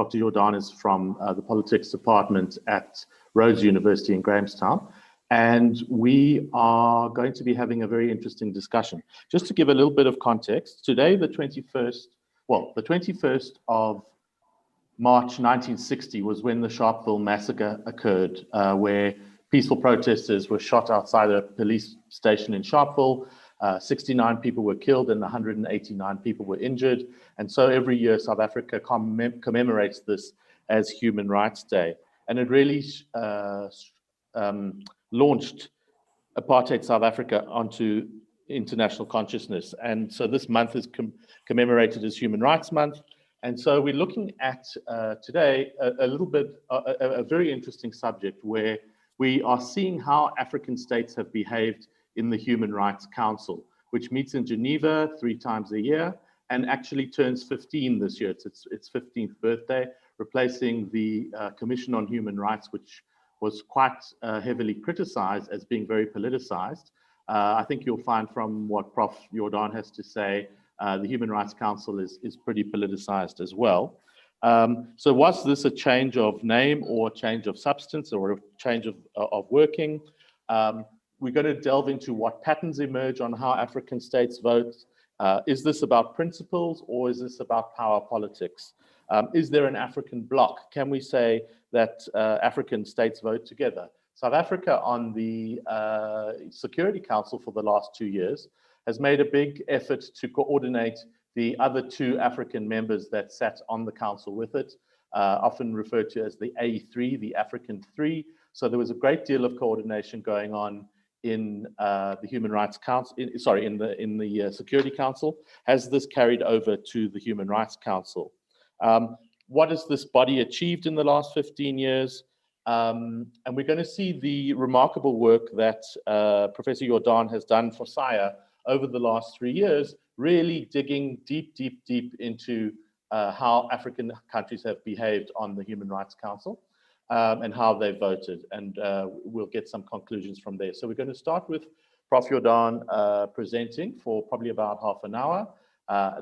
Dr. Jordan is from the politics department at Rhodes University in Grahamstown. And we are going to be having a very interesting discussion. Just to give a little bit of context, today, the 21st of March 1960 was when the Sharpeville massacre occurred, where peaceful protesters were shot outside a police station in Sharpeville. 69 people were killed and 189 people were injured. And so every year, South Africa commemorates this as Human Rights Day. And it really launched apartheid South Africa onto international consciousness. And so this month is commemorated as Human Rights Month. And so we're looking at today a very interesting subject where we are seeing how African states have behaved in the Human Rights Council, which meets in Geneva 3 times a year and actually turns 15 this year. It's its 15th birthday, replacing the Commission on Human Rights, which was quite heavily criticized as being very politicized. I think you'll find from what Prof. Jordan has to say, the Human Rights Council is pretty politicized as well. So was this a change of name or a change of substance or a change of working? We're going to delve into what patterns emerge on how African states vote. Is this about principles or is this about power politics? Is there an African bloc? Can we say that African states vote together? South Africa on the Security Council for the last 2 years has made a big effort to coordinate the other 2 African members that sat on the council with it, often referred to as the A3, the African 3. So there was a great deal of coordination going on in the Human Rights Council, in the Security Council. Has this carried over to the Human Rights Council? What has this body achieved in the last 15 years? And we're going to see the remarkable work that Professor Jordan has done for SAIA over the last 3 years, really digging deep into how African countries have behaved on the Human Rights Council and how they voted. And we'll get some conclusions from there. So we're going to start with Prof. Jordan presenting for probably about half an hour.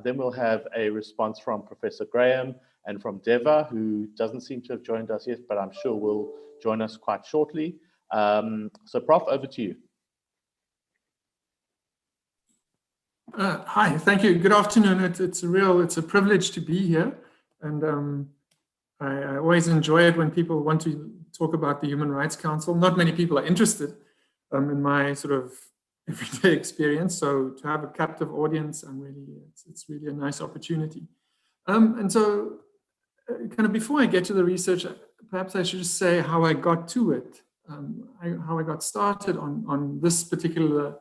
Then we'll have a response from Professor Graham and from Deva, who doesn't seem to have joined us yet, but I'm sure will join us quite shortly. So Prof, over to you. Hi, thank you. Good afternoon. It's a privilege to be here. And I always enjoy it when people want to talk about the Human Rights Council. Not many people are interested in my sort of everyday experience. So to have a captive audience, it's really a nice opportunity. And so kind of before I get to the research, perhaps I should just say how I got to it, how I got started on this particular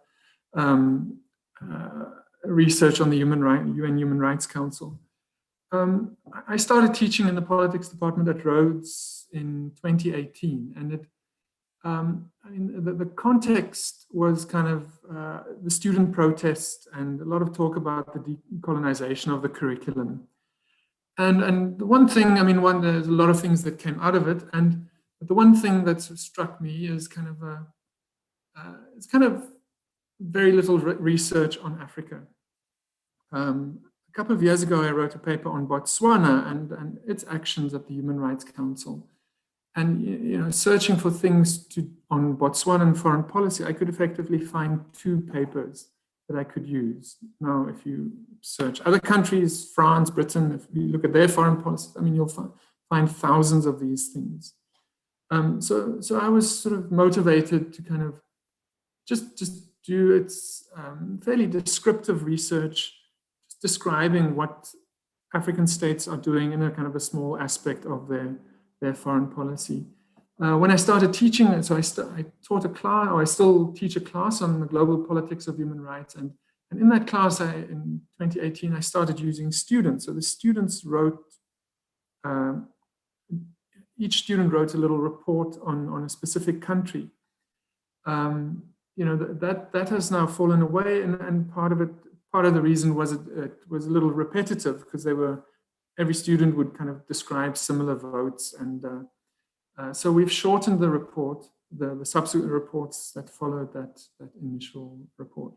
research on the UN Human Rights Council. I started teaching in the politics department at Rhodes in 2018, and the context was kind of the student protest and a lot of talk about the decolonization of the curriculum. And the one thing, there's a lot of things that came out of it, and the one thing that struck me is kind of it's kind of very little research on Africa. A couple of years ago, I wrote a paper on Botswana and its actions at the Human Rights Council. And searching for things on Botswana and foreign policy, I could effectively find 2 papers that I could use. Now, if you search other countries, France, Britain, if you look at their foreign policy, you'll find thousands of these things. So I was sort of motivated to kind of just do its fairly descriptive research, just describing what African states are doing in a kind of a small aspect of their foreign policy. When I started teaching, so I taught a class, or I still teach a class on the global politics of human rights. And in that class, in 2018, I started using students. So the students wrote, each student wrote a little report on a specific country. That has now fallen away, and part of the reason was it was a little repetitive because every student would kind of describe similar votes, and so we've shortened the report, the subsequent reports that followed that initial report.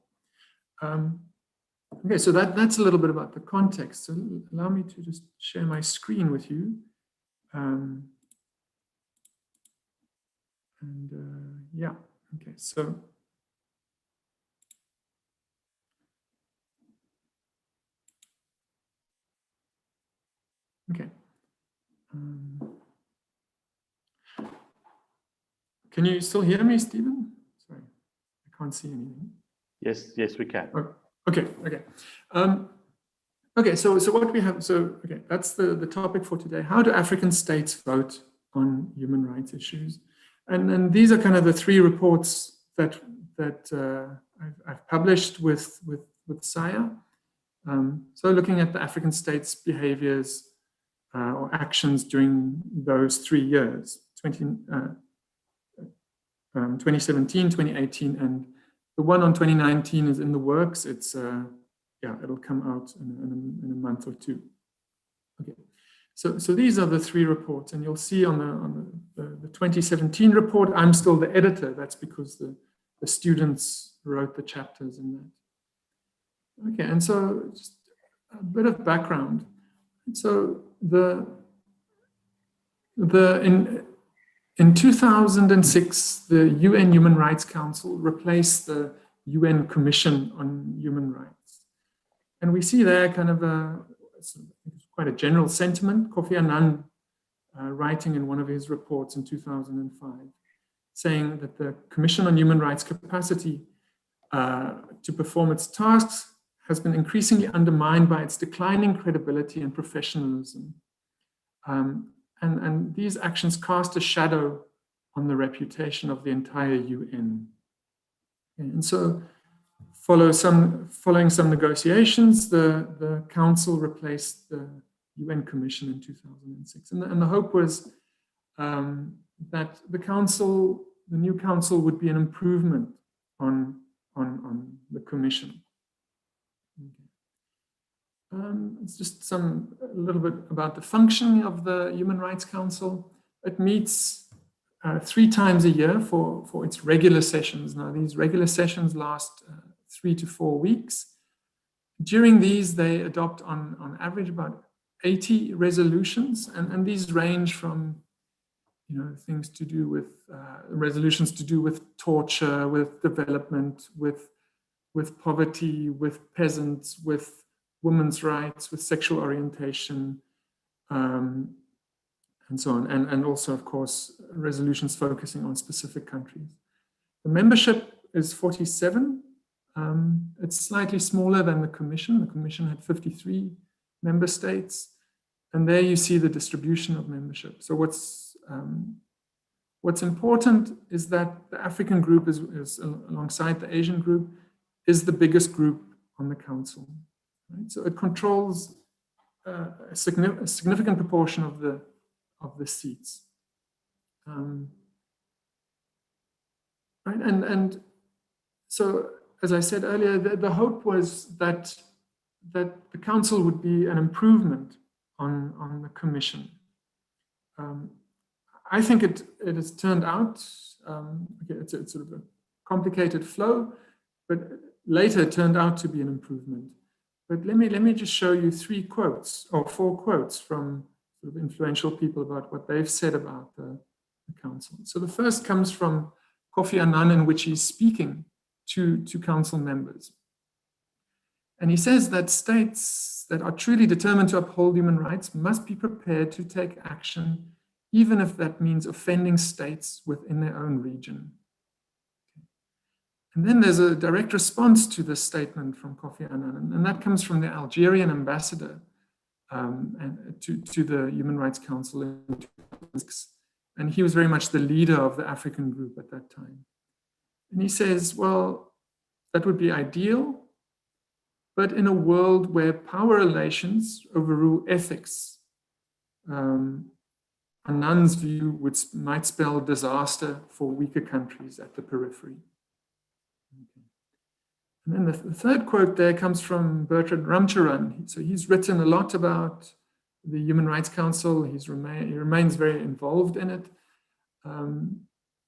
Okay, so that's a little bit about the context. So allow me to just share my screen with you. Yeah, okay, so okay. Can you still hear me, Stephen? Sorry, I can't see anything. Yes, yes, we can. Oh, okay, okay. Okay, so what we have, okay, that's the topic for today. How do African states vote on human rights issues? And these are kind of the three reports that I've published with SAIA. So looking at the African states' behaviors or actions during those 3 years, 2017, 2018, and the one on 2019 is in the works. It's yeah, it'll come out in a month or two. Okay, so these are the three reports, and you'll see on the 2017 report, I'm still the editor. That's because the students wrote the chapters in that. Okay, and so just a bit of background. So in 2006, the UN Human Rights Council replaced the UN Commission on Human Rights. And we see there kind of quite a general sentiment. Kofi Annan writing in one of his reports in 2005, saying that the Commission on Human Rights capacity to perform its tasks has been increasingly undermined by its declining credibility and professionalism. And these actions cast a shadow on the reputation of the entire UN. And so following some negotiations, the council replaced the UN Commission in 2006. And the hope was that the new council would be an improvement on the commission. It's just a little bit about the functioning of the Human Rights Council. It meets 3 times a year for its regular sessions. Now, these regular sessions last 3 to 4 weeks. During these, they adopt on average about 80 resolutions, and these range from things to do with resolutions to do with torture, with development, with poverty, with peasants, with women's rights, with sexual orientation, and so on. And also, of course, resolutions focusing on specific countries. The membership is 47. It's slightly smaller than the Commission. The Commission had 53 member states. And there you see the distribution of membership. So what's important is that the African group is alongside the Asian group, is the biggest group on the council. Right? So it controls a significant proportion of the seats. Right? And so, as I said earlier, the hope was that the council would be an improvement on the commission. I think it has turned out, it's sort of a complicated flow, but later it turned out to be an improvement. But let me just show you 3 quotes or 4 quotes from sort of influential people about what they've said about the council. So the first comes from Kofi Annan, in which he's speaking to council members. And he says that states that are truly determined to uphold human rights must be prepared to take action, even if that means offending states within their own region. And then there's a direct response to this statement from Kofi Annan, and that comes from the Algerian ambassador to the Human Rights Council in 2006. And he was very much the leader of the African group at that time. And he says, well, that would be ideal, but in a world where power relations overrule ethics, Annan's view might spell disaster for weaker countries at the periphery. Okay. And then the third quote there comes from Bertrand Ramcharan. So he's written a lot about the Human Rights Council. He remains very involved in it.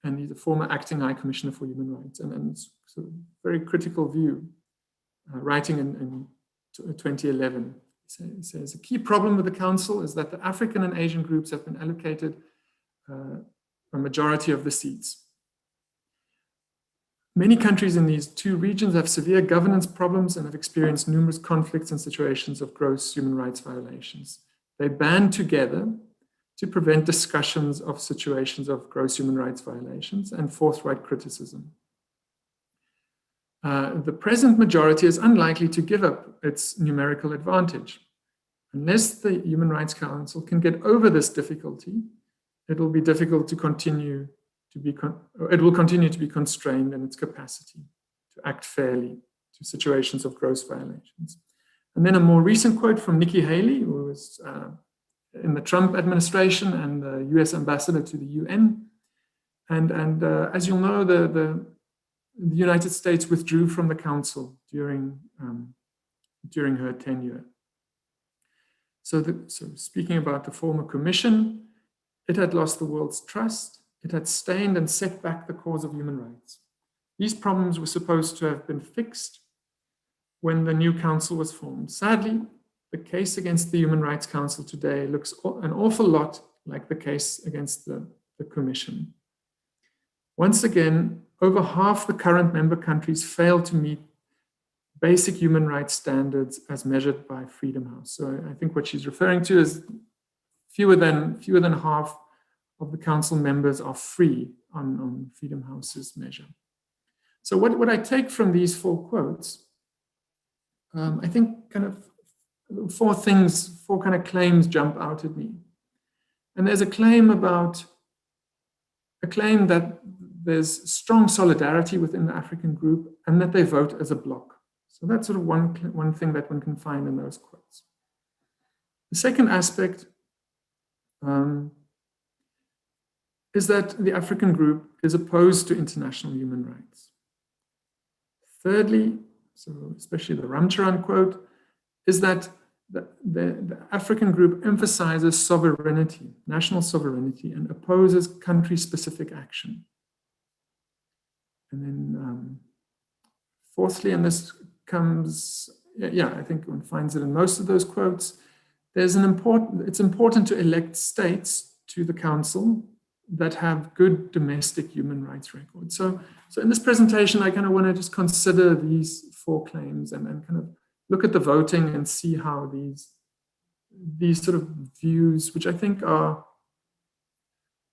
And he's a former acting High Commissioner for Human Rights. And it's a very critical view. Writing in 2011, he says, a key problem with the Council is that the African and Asian groups have been allocated a majority of the seats. Many countries in these two regions have severe governance problems and have experienced numerous conflicts and situations of gross human rights violations. They band together to prevent discussions of situations of gross human rights violations and forthright criticism. The present majority is unlikely to give up its numerical advantage. Unless the Human Rights Council can get over this difficulty, it will be difficult to continue to be, it will continue to be constrained in its capacity to act fairly to situations of gross violations. And then a more recent quote from Nikki Haley, who was in the Trump administration and the US ambassador to the UN. And as you'll know, the United States withdrew from the Council during her tenure. So speaking about the former Commission, it had lost the world's trust. It had stained and set back the cause of human rights. These problems were supposed to have been fixed when the new Council was formed. Sadly, the case against the Human Rights Council today looks an awful lot like the case against the Commission. Once again, over half the current member countries fail to meet basic human rights standards as measured by Freedom House. So I think what she's referring to is fewer than half of the Council members are free on Freedom House's measure. So what I take from these four quotes, I think kind of four kind of claims jump out at me. And there's a claim that there's strong solidarity within the African group and that they vote as a bloc. So that's sort of one thing that one can find in those quotes. The second aspect is that the African group is opposed to international human rights. Thirdly, so especially the Ramcharan quote, is that the African group emphasizes sovereignty, national sovereignty, and opposes country-specific action. And then fourthly, and this comes, I think one finds it in most of those quotes, it's important to elect states to the Council that have good domestic human rights records. So in this presentation, I kind of want to just consider these four claims and kind of look at the voting and see how these sort of views, which I think are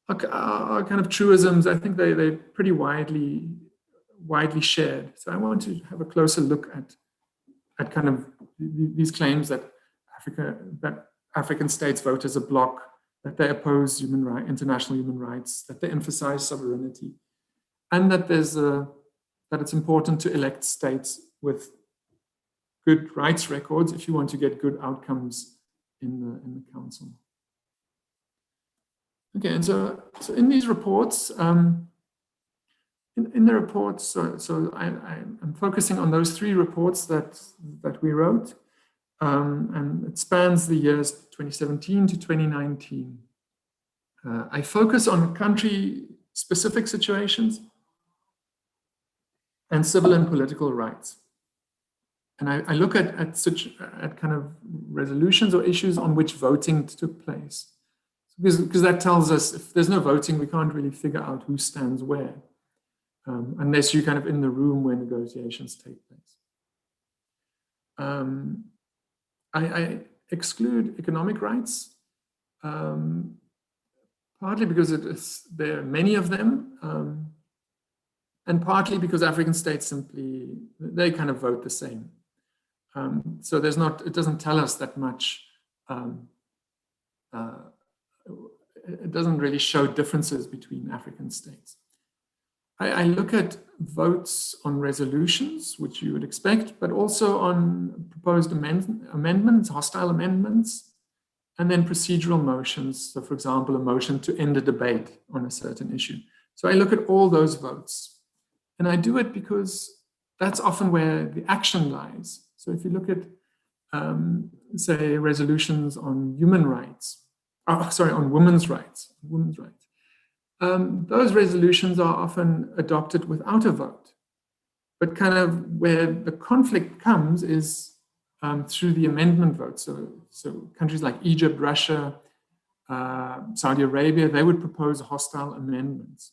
kind of truisms, I think they're pretty widely shared. So I want to have a closer look at kind of these claims that African states vote as a bloc, that they oppose international human rights, that they emphasize sovereignty, and that that it's important to elect states with good rights records if you want to get good outcomes in the Council. Okay, and so in these reports, in the reports, so I'm focusing on those three reports that we wrote, and it spans the years 2017 to 2019. I focus on country-specific situations and civil and political rights. And I look at kind of resolutions or issues on which voting took place. Because that tells us if there's no voting, we can't really figure out who stands where, unless you're kind of in the room where negotiations take place. I exclude economic rights, partly because there are many of them, and partly because African states they kind of vote the same. So it doesn't tell us that much. It doesn't really show differences between African states. I look at votes on resolutions, which you would expect, but also on proposed amendments, hostile amendments, and then procedural motions. So for example, a motion to end a debate on a certain issue. So I look at all those votes. And I do it because that's often where the action lies. So if you look at, say, resolutions on human rights, on women's rights, those resolutions are often adopted without a vote. But kind of where the conflict comes is through the amendment vote. So countries like Egypt, Russia, Saudi Arabia, they would propose hostile amendments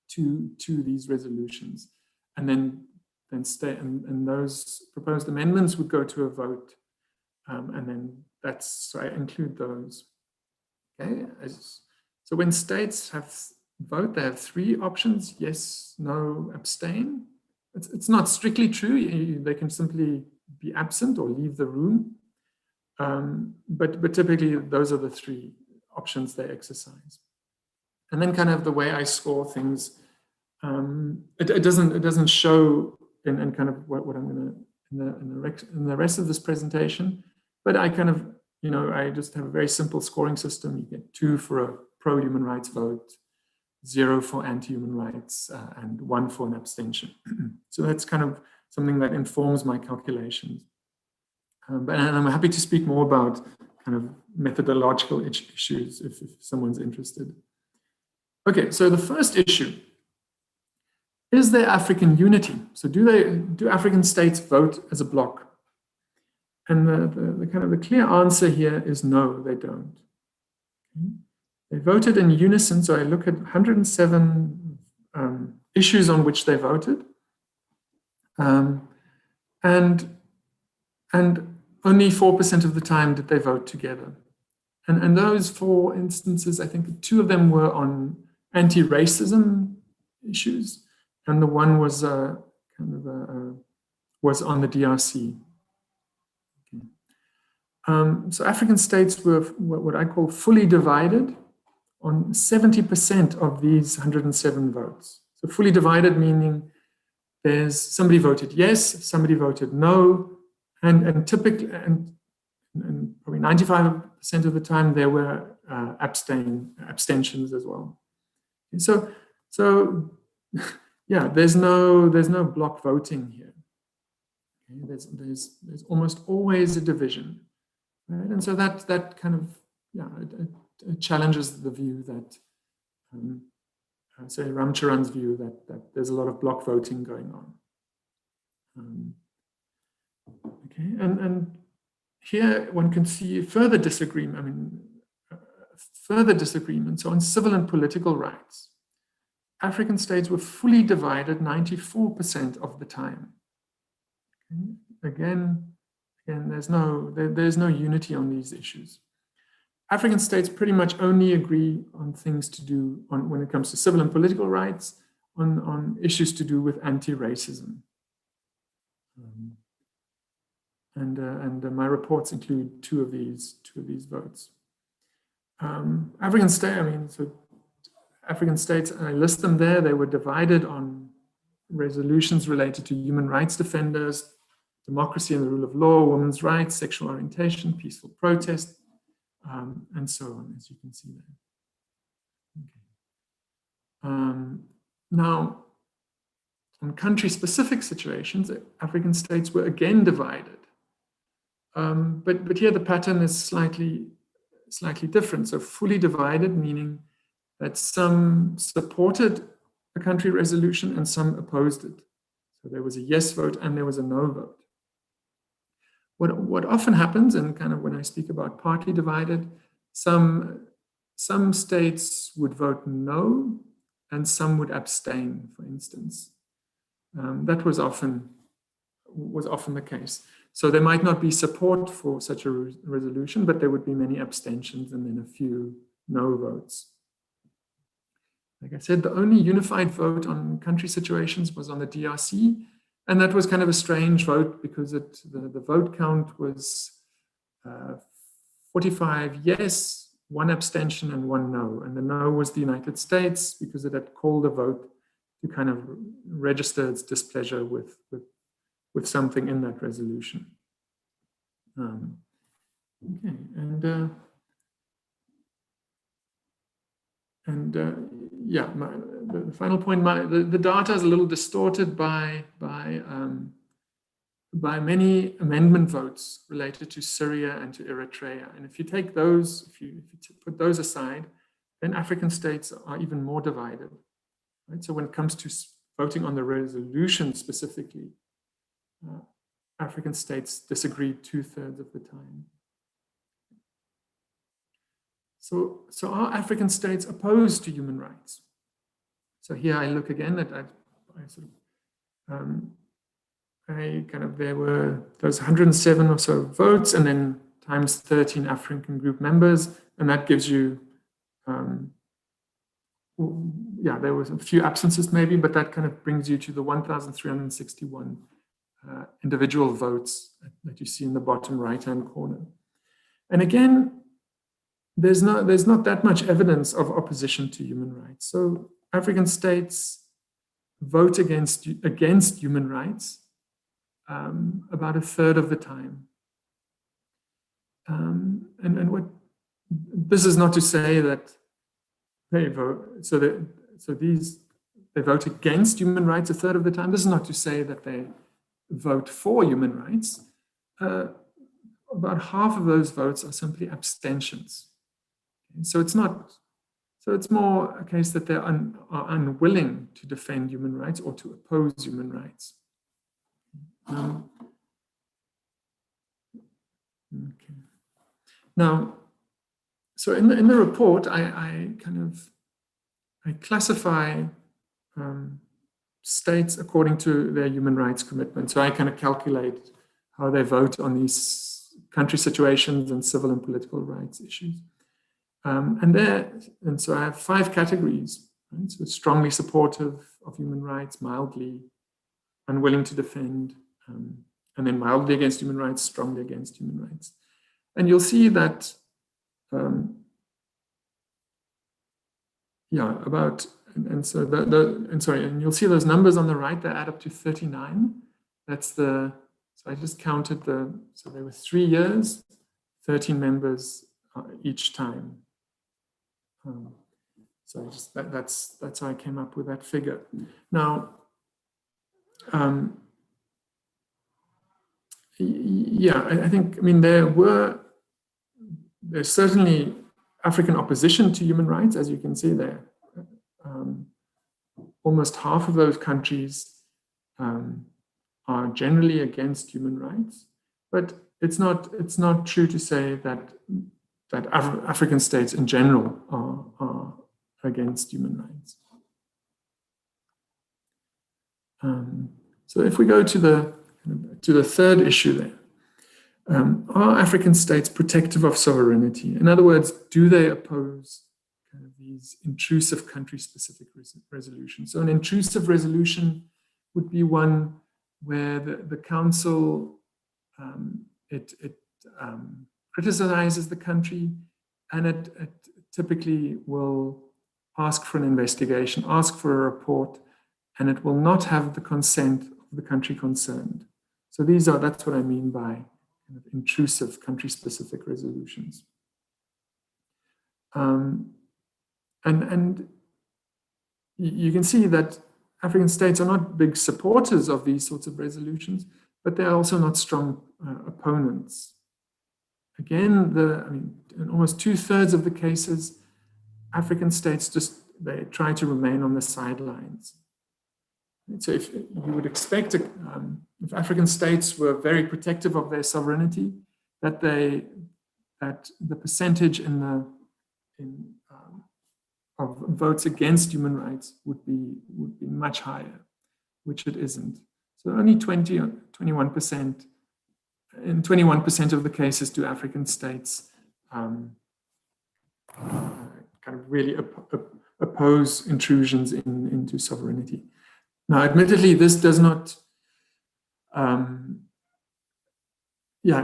to these resolutions, and then those proposed amendments would go to a vote, and then so I include those. Okay, so when states vote, they have three options: yes, no, abstain. It's not strictly true. They can simply be absent or leave the room. But typically those are the three options they exercise. And then kind of the way I score things, it doesn't show in kind of what I'm going to in the rest of this presentation, but I kind of, I just have a very simple scoring system. You get 2 for a pro-human rights vote, 0 for anti-human rights, and 1 for an abstention. So that's kind of something that informs my calculations. But I'm happy to speak more about kind of methodological issues if someone's interested. Okay, so the first issue, is there African unity? So do African states vote as a bloc? And the kind of the clear answer here is no, they don't. Okay. They voted in unison, so I look at 107 issues on which they voted. And only 4% of the time did they vote together. And those 4 instances, I think 2 of them were on anti-racism issues, and the one was was on the DRC. Okay. So African states were what I call fully divided on 70% of these 107 votes. So fully divided meaning there's somebody voted yes, somebody voted no, and typically, and probably 95% of the time there were abstentions as well. So yeah, there's no block voting here. Okay, there's almost always a division, right? And so that kind of it challenges the view that say Ramcharan's view that there's a lot of block voting going on. Okay, and here one can see further disagreement. I mean, further disagreements on civil and political rights. African states were fully divided 94% of the time. Okay. Again, there's no unity on these issues. African states pretty much only agree on things to do when it comes to civil and political rights, on issues to do with anti-racism. And my reports include two of these votes. African states, I list them there. They were divided on resolutions related to human rights defenders, democracy and the rule of law, women's rights, sexual orientation, peaceful protest, and so on, as you can see there. Okay. Now, on country-specific situations, African states were again divided. But here the pattern is slightly different. So fully divided, meaning that some supported a country resolution and some opposed it. So there was a yes vote and there was a no vote. What often happens, and kind of when I speak about partly divided, some states would vote no and some would abstain, for instance. That was often the case. So there might not be support for such a resolution, but there would be many abstentions and then a few no votes. Like I said, the only unified vote on country situations was on the DRC, and that was kind of a strange vote because the vote count was 45 yes, 1 abstention and 1 no. And the no was the United States because it had called a vote to kind of register its displeasure with something in that resolution. Okay, yeah, the final point, the data is a little distorted by many amendment votes related to Syria and to Eritrea. And if you take those, if you put those aside, then African states are even more divided. Right? So when it comes to voting on the resolution specifically, African states disagreed 2/3 of the time. So are African states opposed to human rights? So here I look again at there were those 107 or so votes, and then times 13 African group members, and that gives you, there was a few absences maybe, but that kind of brings you to the 1,361 individual votes that you see in the bottom right-hand corner. And again, there's not that much evidence of opposition to human rights. So African states vote against human rights about 1/3 of the time. And what this is not to say that they vote, they vote against human rights 1/3 of the time. This is not to say that they vote for human rights. About half of those votes are simply abstentions. So it's more a case that they are unwilling to defend human rights or to oppose human rights. Okay. Now, so in the report, I classify states according to their human rights commitment. So I kind of calculate how they vote on these country situations and civil and political rights issues. And so I have 5 categories. Right? So strongly supportive of human rights, mildly, unwilling to defend, and then mildly against human rights, strongly against human rights. And you'll see that, and you'll see those numbers on the right, they add up to 39. So I just counted so there were 3 years, 13 members each time. So that's how I came up with that figure. Now, I think, there's certainly African opposition to human rights, as you can see there. Almost half of those countries are generally against human rights, but it's not true to say that African states in general are against human rights. So if we go to the third issue there, are African states protective of sovereignty? In other words, do they oppose these intrusive country-specific resolutions? So an intrusive resolution would be one where the council criticizes the country, and it typically will ask for an investigation, ask for a report, and it will not have the consent of the country concerned. So that's what I mean by intrusive country-specific resolutions. And you can see that African states are not big supporters of these sorts of resolutions, but they're also not strong opponents. Again, in almost 2/3 of the cases, African states they try to remain on the sidelines. So if you would expect, if African states were very protective of their sovereignty, that the percentage of votes against human rights would be much higher, which it isn't. So only 21%. In 21% of the cases do African states kind of really oppose intrusions into sovereignty. Now, admittedly, this does not,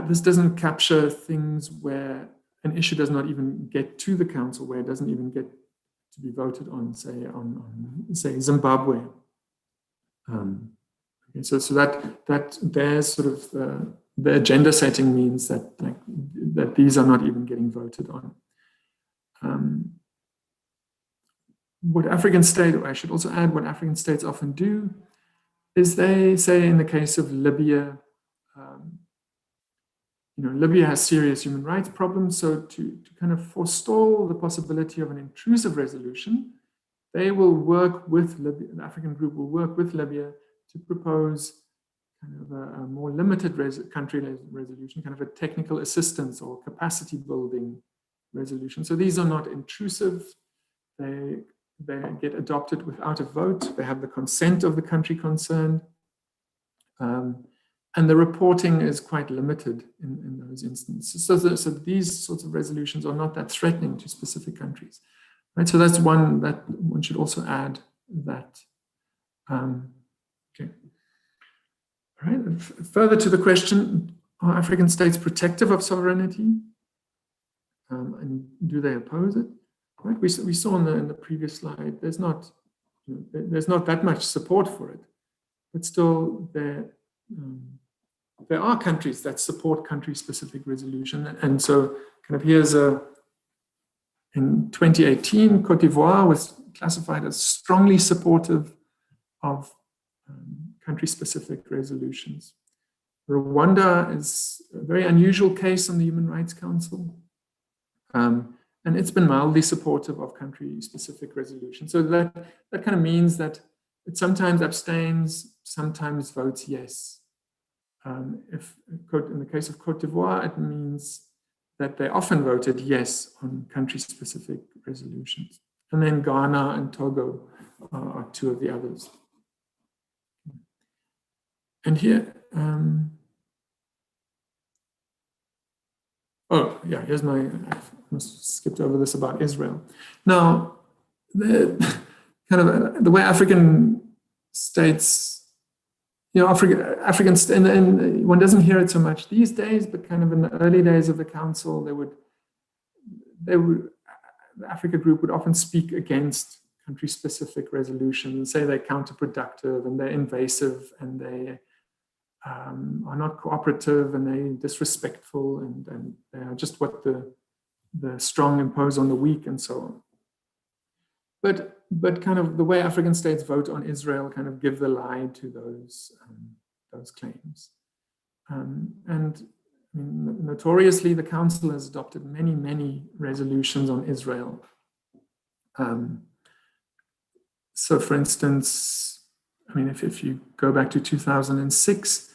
this doesn't capture things where an issue does not even get to the council, where it doesn't even get to be voted on, say Zimbabwe. Okay, so that there's sort of the agenda setting means that these are not even getting voted on. What African states, or I should also add, what African states often do is they say, in the case of Libya, Libya has serious human rights problems, so to kind of forestall the possibility of an intrusive resolution, they will work with Libya, the African group will work with Libya to propose kind of a more limited country resolution, kind of a technical assistance or capacity building resolution. So these are not intrusive. They get adopted without a vote. They have the consent of the country concerned. And the reporting is quite limited in those instances. So these sorts of resolutions are not that threatening to specific countries. Right? So that's one that one should also add that. Okay. All right. Further to the question, are African states protective of sovereignty? And do they oppose it? Right. We saw in the previous slide, there's not that much support for it, but still there are countries that support country-specific resolution. And so kind of here's in 2018, Cote d'Ivoire was classified as strongly supportive of country-specific resolutions. Rwanda is a very unusual case on the Human Rights Council. And it's been mildly supportive of country-specific resolutions. So that kind of means that it sometimes abstains, sometimes votes yes. If in the case of Cote d'Ivoire, it means that they often voted yes on country-specific resolutions. And then Ghana and Togo are two of the others. And here, here's my, I skipped over this about Israel. Now, the way African states, African, and one doesn't hear it so much these days, but kind of in the early days of the council, the Africa group would often speak against country-specific resolutions and say they're counterproductive and they're invasive and they are not cooperative and they're disrespectful and they are just what the strong impose on the weak and so on. But kind of the way African states vote on Israel kind of give the lie to those claims. And I mean, notoriously, the Council has adopted many resolutions on Israel. So for instance, I mean, if you go back to 2006,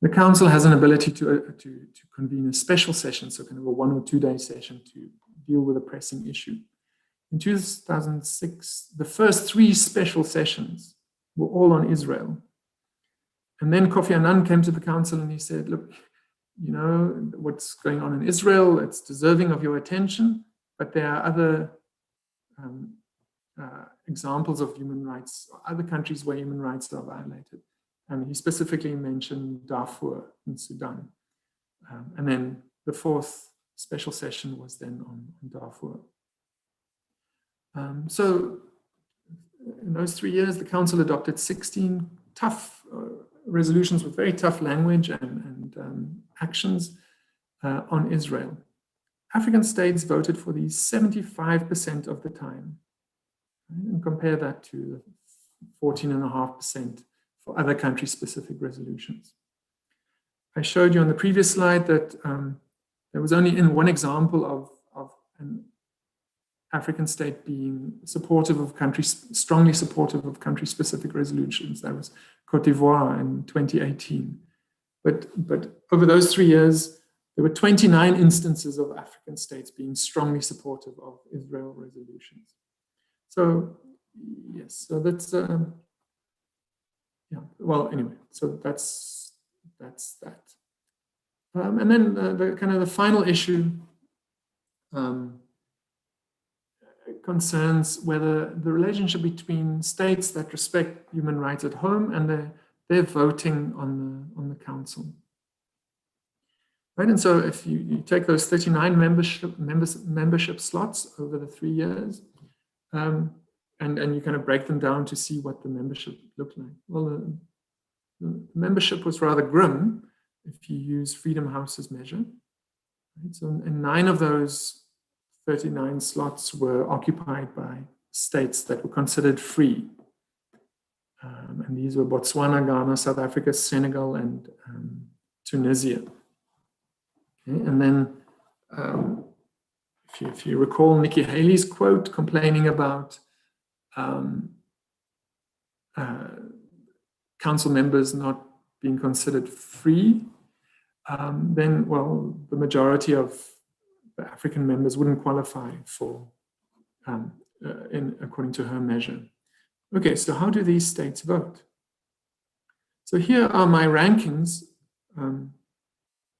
the Council has an ability to convene a special session, so kind of a 1 or 2 day session to deal with a pressing issue. In 2006, the first 3 special sessions were all on Israel. And then Kofi Annan came to the Council and he said, look, what's going on in Israel, it's deserving of your attention, but there are other examples of human rights, other countries where human rights are violated. And he specifically mentioned Darfur in Sudan. And then the 4th special session was then on Darfur. So in those 3 years, the Council adopted 16 tough resolutions with very tough language and actions on Israel. African states voted for these 75% of the time. Right? And compare that to 14.5% for other country-specific resolutions. I showed you on the previous slide that there was only in one example of an African state being supportive of strongly supportive of country-specific resolutions. That was Cote d'Ivoire in 2018. But over those 3 years, there were 29 instances of African states being strongly supportive of Israel resolutions. So yes, so that's well, anyway, so that's that. And then the final issue concerns whether the relationship between states that respect human rights at home and their voting on the Council. Right, and so if you take those 39 membership slots over the 3 years, and you kind of break them down to see what the membership looked like. Well, the membership was rather grim if you use Freedom House's measure. Right? So and 9 of those 39 slots were occupied by states that were considered free. And these were Botswana, Ghana, South Africa, Senegal, and Tunisia. Okay? And then if you recall Nikki Haley's quote complaining about Council members not being considered free, then, well, the majority of the African members wouldn't qualify for, according to her measure. Okay, so how do these states vote? So here are my rankings.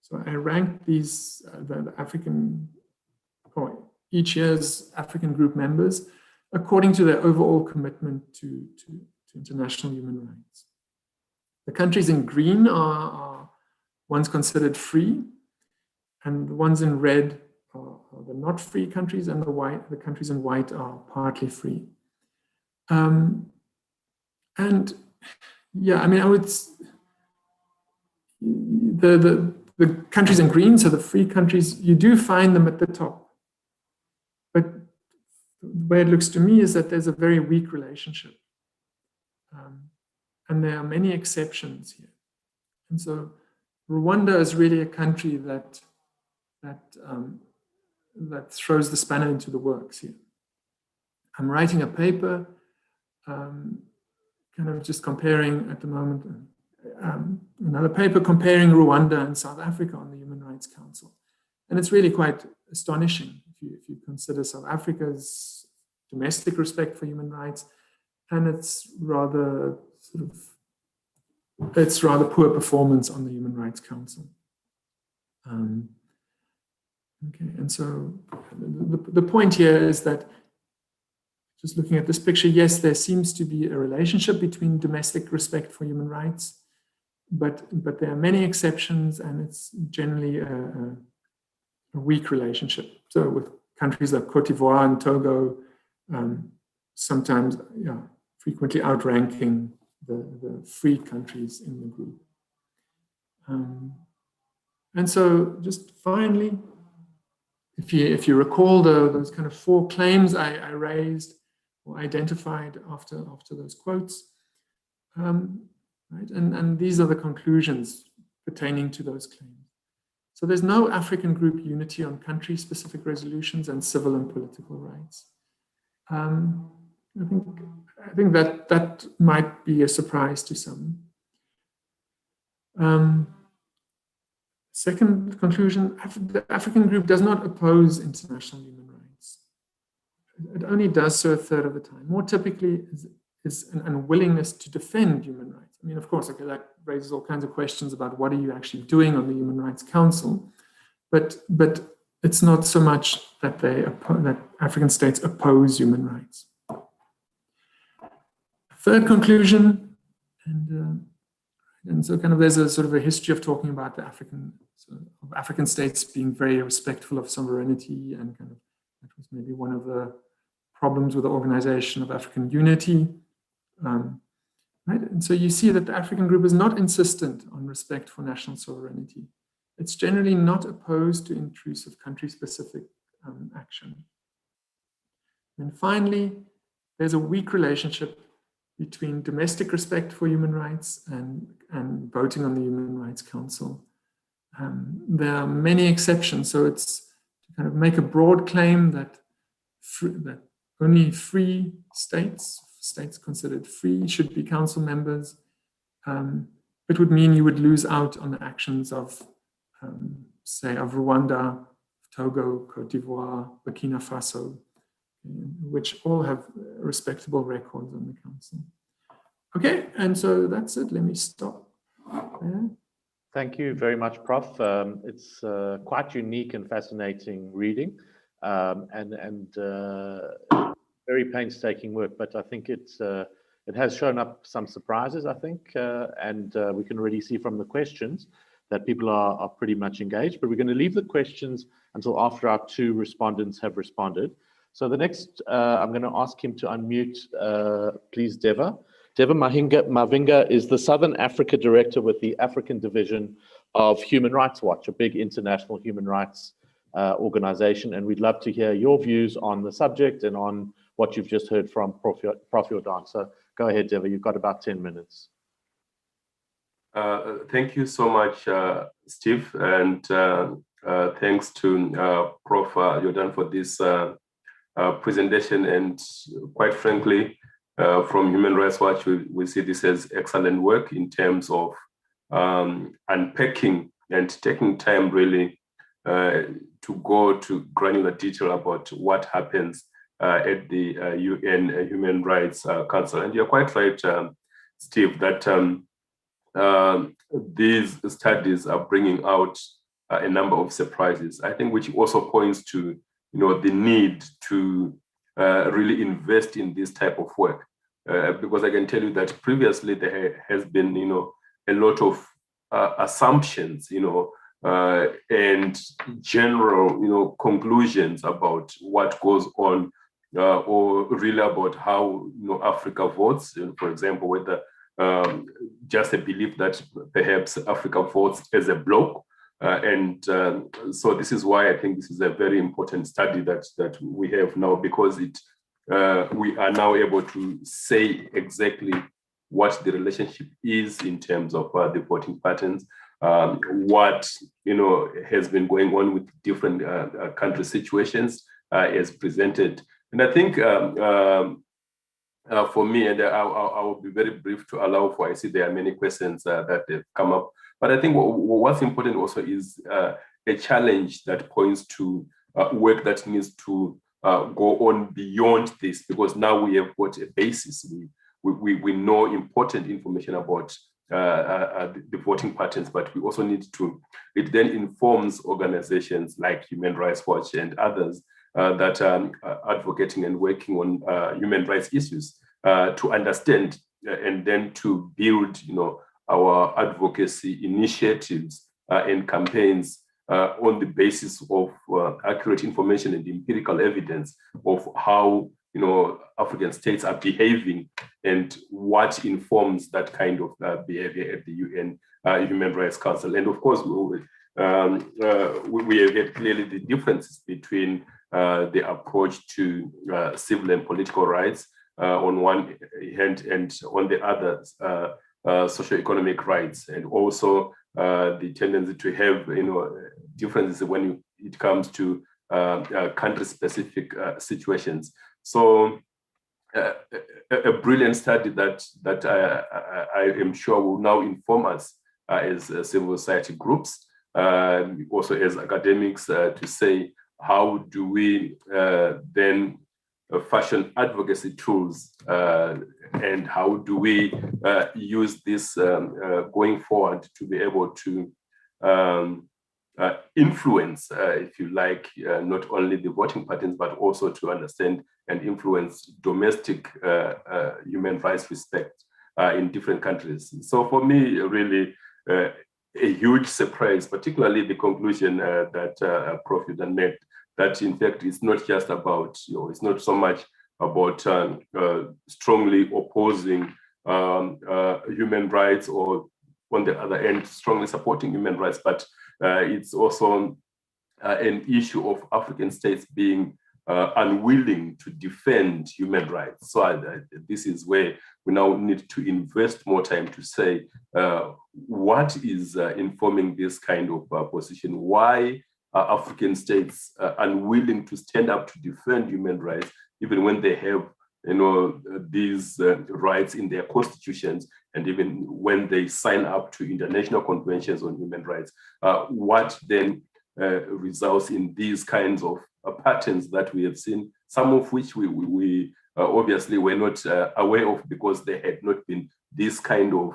So I ranked these, the African, or each year's African group members according to their overall commitment to international human rights. The countries in green are ones considered free, and the ones in red are the not free countries, and the countries in white are partly free. And yeah, I mean, I would, the countries in green, so the free countries, you do find them at the top. But the way it looks to me is that there's a very weak relationship. And there are many exceptions here. And so Rwanda is really a country that throws the spanner into the works here. I'm writing a paper, kind of just comparing at the moment, another paper comparing Rwanda and South Africa on the Human Rights Council. And it's really quite astonishing if you consider South Africa's domestic respect for human rights, and it's rather poor performance on the Human Rights Council. Okay, and so the point here is that, just looking at this picture, yes, there seems to be a relationship between domestic respect for human rights, but there are many exceptions, and it's generally a weak relationship. So with countries like Cote d'Ivoire and Togo, sometimes, yeah, frequently outranking the free countries in the group. And so just finally, if you recall those kind of 4 claims I raised or identified after those quotes, right? And these are the conclusions pertaining to those claims. So there's no African group unity on country-specific resolutions and civil and political rights. I think that might be a surprise to some. Second conclusion, the African group does not oppose international human rights. It only does so a third of the time. More typically is an unwillingness to defend human rights. I mean, of course, okay, that raises all kinds of questions about what are you actually doing on the Human Rights Council, but it's not so much that that African states oppose human rights. Third conclusion, and so kind of there's a sort of a history of talking about the African states being very respectful of sovereignty, and kind of that was maybe one of the problems with the Organization of African Unity. Right? And so you see that the African group is not insistent on respect for national sovereignty. It's generally not opposed to intrusive country-specific action. And finally, there's a weak relationship between domestic respect for human rights and voting on the Human Rights Council. There are many exceptions, so it's to kind of make a broad claim that only free states considered free should be council members. It would mean you would lose out on the actions of, say, of Rwanda, Togo, Cote d'Ivoire, Burkina Faso, which all have respectable records on the council. Okay, and so that's it. Let me stop there. Thank you very much, Prof. It's quite unique and fascinating reading, and very painstaking work. But I think it has shown up some surprises, I think, and we can already see from the questions that people are pretty much engaged. But we're going to leave the questions until after our 2 respondents have responded. So the next, I'm going to ask him to unmute, please, Deva. Deva Mavinga is the Southern Africa Director with the African Division of Human Rights Watch, a big international human rights organization. And we'd love to hear your views on the subject and on what you've just heard from Prof. Jordan. So go ahead, Deva, you've got about 10 minutes. Thank you so much, Steve, and thanks to Prof. Jordan for this presentation. And quite frankly, from Human Rights Watch, we see this as excellent work in terms of unpacking and taking time really to go to granular detail about what happens at the UN Human Rights Council. And you're quite right, Steve, that these studies are bringing out a number of surprises, I think, which also points to the need to really invest in this type of work. Because I can tell you that previously there has been a lot of assumptions, and general, conclusions about what goes on, or really about how, Africa votes. For example, whether just a belief that perhaps Africa votes as a bloc. So this is why I think this is a very important study that we have now, because we are now able to say exactly what the relationship is in terms of the voting patterns, what has been going on with different country situations as presented. And I think for me, and I will be very brief to allow for, I see there are many questions that have come up, but I think what's important also is a challenge that points to work that needs to go on beyond this, because now we have got a basis. We know important information about the voting patterns, but we also need to, it then informs organizations like Human Rights Watch and others that are advocating and working on human rights issues to understand and then to build, our advocacy initiatives and campaigns on the basis of accurate information and empirical evidence of how African states are behaving and what informs that kind of behavior at the UN Human Rights Council. And of course, we have had clearly the differences between the approach to civil and political rights on one hand, and on the other, socioeconomic rights, and also the tendency to have differences when it comes to country-specific situations. So a brilliant study that I am sure will now inform us as civil society groups, also as academics, to say, how do we then fashion advocacy tools, and how do we use this going forward to be able to influence, if you like, not only the voting patterns, but also to understand and influence domestic human rights respect in different countries. So for me, really a huge surprise, particularly the conclusion that Prof. Jordan made, that in fact it's not just about, it's not so much about strongly opposing human rights, or on the other end, strongly supporting human rights, but it's also an issue of African states being unwilling to defend human rights. So this is where we now need to invest more time to say what is informing this kind of position. Why are African states unwilling to stand up to defend human rights, even when they have these rights in their constitutions, and even when they sign up to international conventions on human rights? What then results in these kinds of patterns that we have seen, some of which we obviously were not aware of, because there had not been this kind of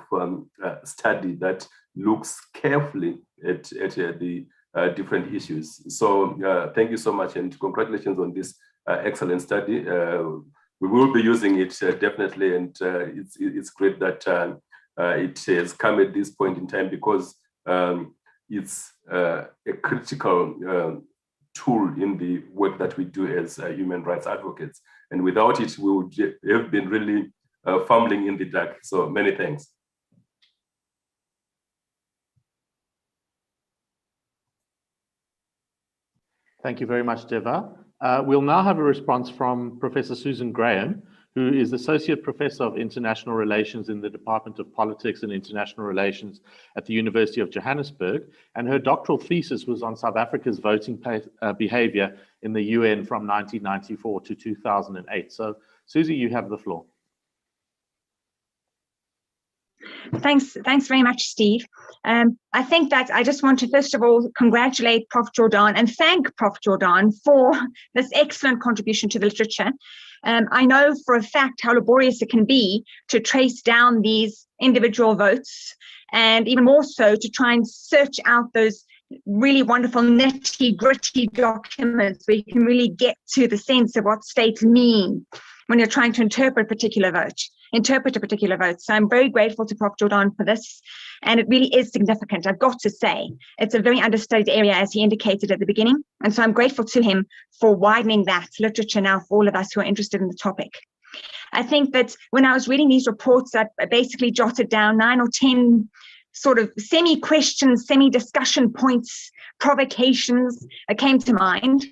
study that looks carefully at the different issues. So thank you so much, and congratulations on this excellent study. We will be using it definitely, and it's great that it has come at this point in time, because it's a critical tool in the work that we do as human rights advocates. And without it, we would have been really fumbling in the dark. So many thanks. Thank you very much, Deva. We'll now have a response from Professor Susan Graham, who is Associate Professor of International Relations in the Department of Politics and International Relations at the University of Johannesburg. And her doctoral thesis was on South Africa's voting behavior in the UN from 1994 to 2008. So, Susie, you have the floor. Thanks very much, Steve. I think that I just want to first of all congratulate Prof. Jordan and thank Prof. Jordan for this excellent contribution to the literature. I know for a fact how laborious it can be to trace down these individual votes, and even more so to try and search out those really wonderful nitty-gritty documents where you can really get to the sense of what states mean when you're trying to interpret a particular vote. So I'm very grateful to Prof. Jordan for this, and it really is significant, I've got to say. It's a very understudied area, as he indicated at the beginning, and so I'm grateful to him for widening that literature now for all of us who are interested in the topic. I think that when I was reading these reports, I basically jotted down 9 or 10 sort of semi-questions, semi-discussion points, provocations that came to mind.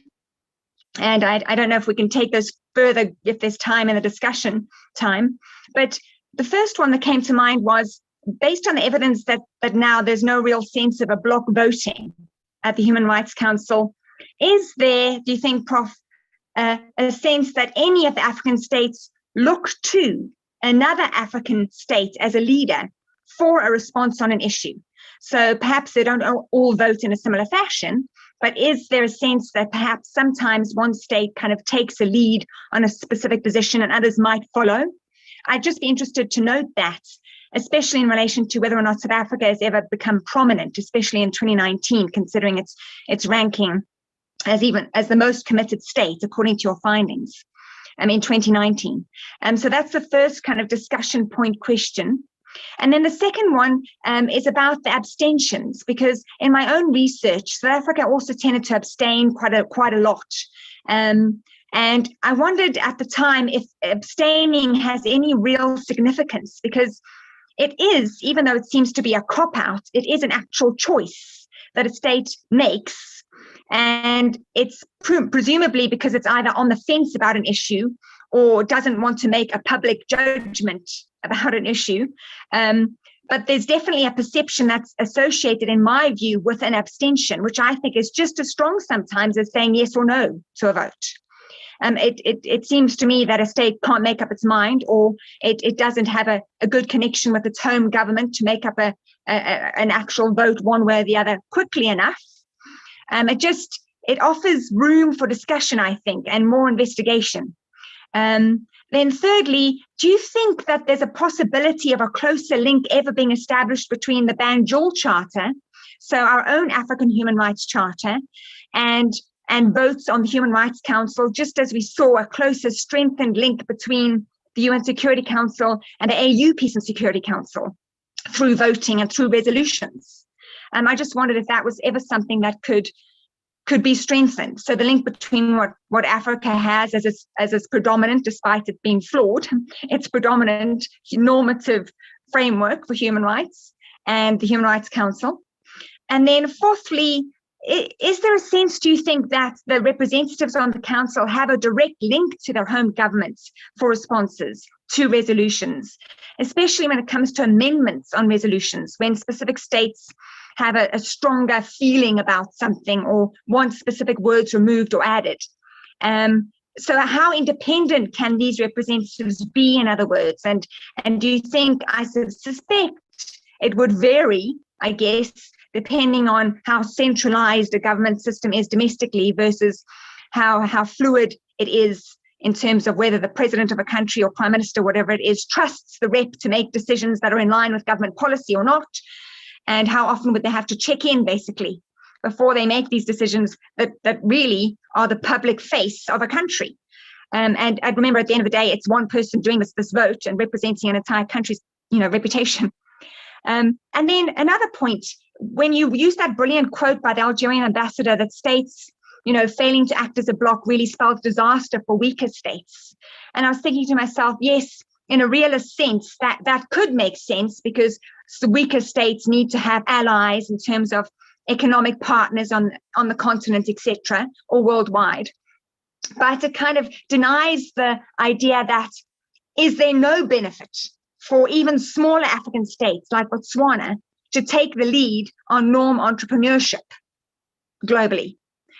And I don't know if we can take those further if there's time in the discussion time. But the first one that came to mind was, based on the evidence that now there's no real sense of a block voting at the Human Rights Council, is there, do you think, Prof, a sense that any of the African states look to another African state as a leader for a response on an issue? So perhaps they don't all vote in a similar fashion, but is there a sense that perhaps sometimes one state kind of takes a lead on a specific position and others might follow? I'd just be interested to note that, especially in relation to whether or not South Africa has ever become prominent, especially in 2019, considering its ranking as the most committed state, according to your findings, in 2019. So that's the first kind of discussion point question. And then the second one is about the abstentions, because in my own research, South Africa also tended to abstain quite a lot. And I wondered at the time if abstaining has any real significance, because it is, even though it seems to be a cop-out, it is an actual choice that a state makes. And it's presumably because it's either on the fence about an issue or doesn't want to make a public judgment about an issue. But there's definitely a perception that's associated, in my view, with an abstention, which I think is just as strong sometimes as saying yes or no to a vote. It seems to me that a state can't make up its mind, or it doesn't have a good connection with its home government to make up an actual vote one way or the other quickly enough. It offers room for discussion, I think, and more investigation. Then thirdly, do you think that there's a possibility of a closer link ever being established between the Banjul Charter, so our own African Human Rights Charter, and votes on the Human Rights Council, just as we saw a closer strengthened link between the UN Security Council and the AU Peace and Security Council through voting and through resolutions? I just wondered if that was ever something that could be strengthened. So the link between what Africa has as its predominant, despite it being flawed, its predominant normative framework for human rights and the Human Rights Council. And then fourthly, is there a sense, do you think, that the representatives on the council have a direct link to their home governments for responses to resolutions, especially when it comes to amendments on resolutions, when specific states have a stronger feeling about something or want specific words removed or added? So how independent can these representatives be, in other words? And do you think, I suspect it would vary, I guess, depending on how centralized a government system is domestically versus how fluid it is in terms of whether the president of a country or prime minister, whatever it is, trusts the rep to make decisions that are in line with government policy or not, and how often would they have to check in, basically, before they make these decisions that really are the public face of a country. And I remember at the end of the day, it's one person doing this vote and representing an entire country's reputation. And then another point, when you use that brilliant quote by the Algerian ambassador that states, failing to act as a bloc really spells disaster for weaker states. And I was thinking to myself, yes, in a realist sense, that could make sense, because the weaker states need to have allies in terms of economic partners on the continent, etc., or worldwide. But it kind of denies the idea that, is there no benefit for even smaller African states like Botswana to take the lead on norm entrepreneurship globally?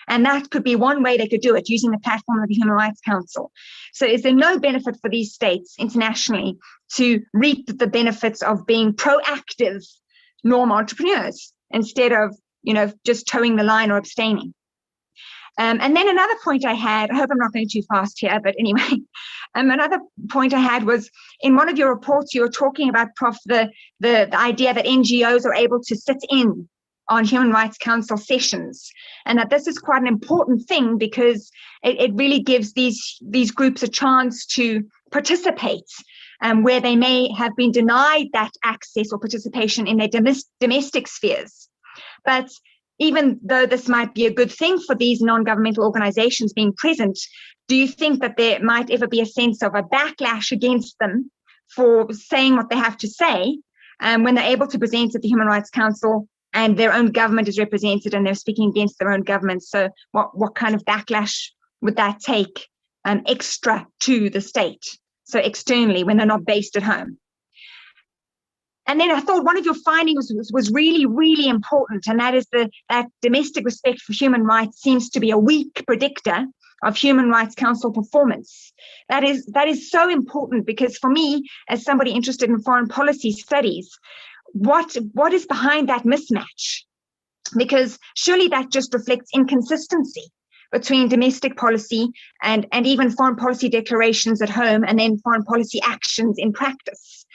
And that could be one way they could do it, using the platform of the Human Rights Council. So is there no benefit for these states internationally to reap the benefits of being proactive norm entrepreneurs instead of, just towing the line or abstaining? And then another point I had, I hope I'm not going too fast here, but anyway, another point I had was in one of your reports, you were talking about, Prof, the idea that NGOs are able to sit in on Human Rights Council sessions, and that this is quite an important thing because it really gives these groups a chance to participate where they may have been denied that access or participation in their domestic spheres. But even though this might be a good thing for these non-governmental organizations being present, do you think that there might ever be a sense of a backlash against them for saying what they have to say when they're able to present at the Human Rights Council and their own government is represented and they're speaking against their own government? So what kind of backlash would that take extra to the state, so externally, when they're not based at home? And then I thought one of your findings was really, really important, and that is that domestic respect for human rights seems to be a weak predictor of Human Rights Council performance. That is so important, because for me, as somebody interested in foreign policy studies, what is behind that mismatch? Because surely that just reflects inconsistency between domestic policy and even foreign policy declarations at home, and then foreign policy actions in practice.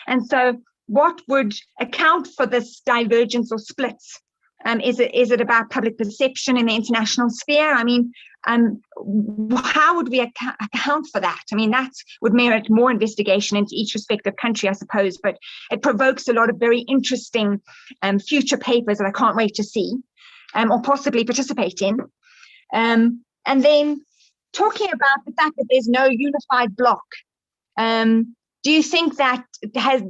And so what would account for this divergence or splits? Is it about public perception in the international sphere? I mean, how would we account for that? I mean, that would merit more investigation into each respective country, I suppose, but it provokes a lot of very interesting future papers that I can't wait to see or possibly participate in. And then talking about the fact that there's no unified bloc, do you think that has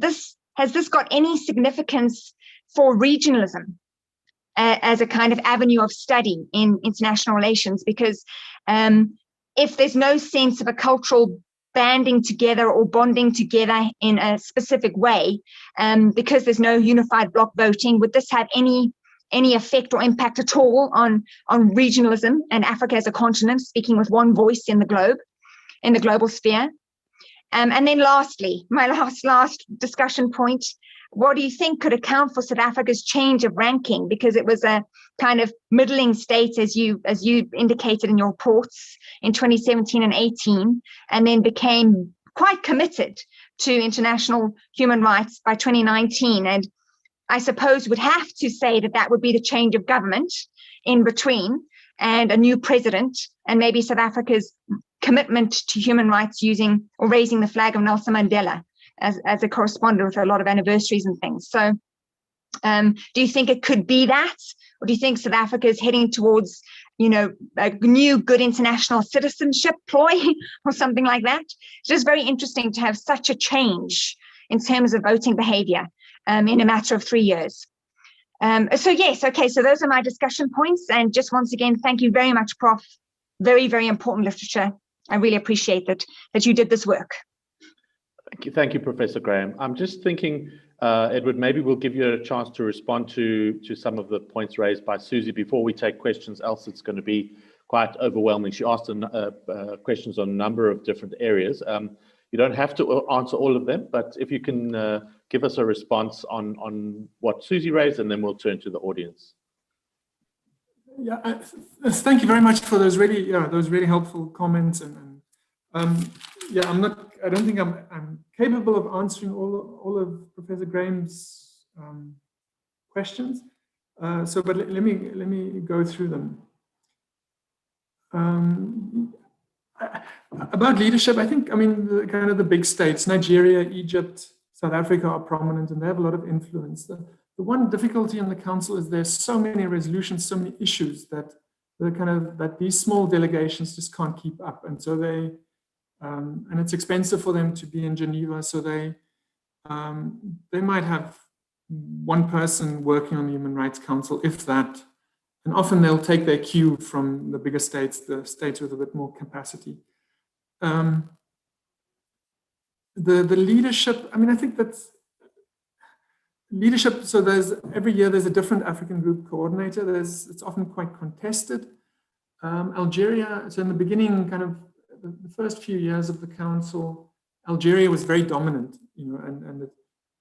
this got any significance for regionalism as a kind of avenue of study in international relations? Because if there's no sense of a cultural banding together or bonding together in a specific way, because there's no unified bloc voting, would this have any effect or impact at all on regionalism and Africa as a continent speaking with one voice in the global sphere? And then lastly, my last discussion point, what do you think could account for South Africa's change of ranking? Because it was a kind of middling state, as you indicated in your reports, in 2017 and 18, and then became quite committed to international human rights by 2019. And I suppose would have to say that would be the change of government in between, and a new president, and maybe South Africa's commitment to human rights using or raising the flag of Nelson Mandela as a correspondent with a lot of anniversaries and things. So do you think it could be that? Or do you think South Africa is heading towards, a new good international citizenship ploy or something like that? It's just very interesting to have such a change in terms of voting behavior in a matter of 3 years. So yes, okay, so those are my discussion points. And just once again, thank you very much, Prof. Very, very important literature. I really appreciate that you did this work. Thank you, Professor Graham. I'm just thinking, Edward, maybe we'll give you a chance to respond to some of the points raised by Susie before we take questions, else it's going to be quite overwhelming. She asked questions on a number of different areas. You don't have to answer all of them, but if you can give us a response on what Susie raised, and then we'll turn to the audience. Yeah, thank you very much for those really helpful comments. And I don't think I'm capable of answering all of Professor Graham's questions. But let me go through them. About leadership, I think, kind of the big states, Nigeria, Egypt, South Africa are prominent, and they have a lot of influence. The one difficulty in the council is there's so many resolutions, so many issues that these small delegations just can't keep up, and so and it's expensive for them to be in Geneva, so they might have one person working on the Human Rights Council, if that, and often they'll take their cue from the bigger states, the states with a bit more capacity. The leadership, I think that's leadership. So every year there's a different African group coordinator. It's often quite contested. Algeria, so in the beginning, kind of the first few years of the council, Algeria was very dominant, and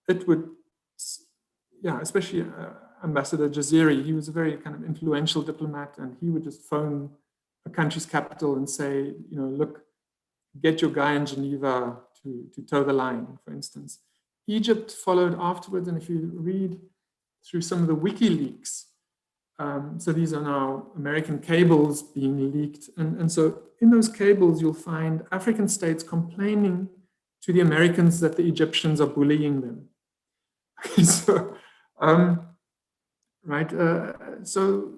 it would, yeah, especially Ambassador Jaziri, he was a very kind of influential diplomat, and he would just phone a country's capital and say, look, get your guy in Geneva to toe the line, for instance. Egypt followed afterwards, and if you read through some of the WikiLeaks, so these are now American cables being leaked. And so in those cables, you'll find African states complaining to the Americans that the Egyptians are bullying them. So, so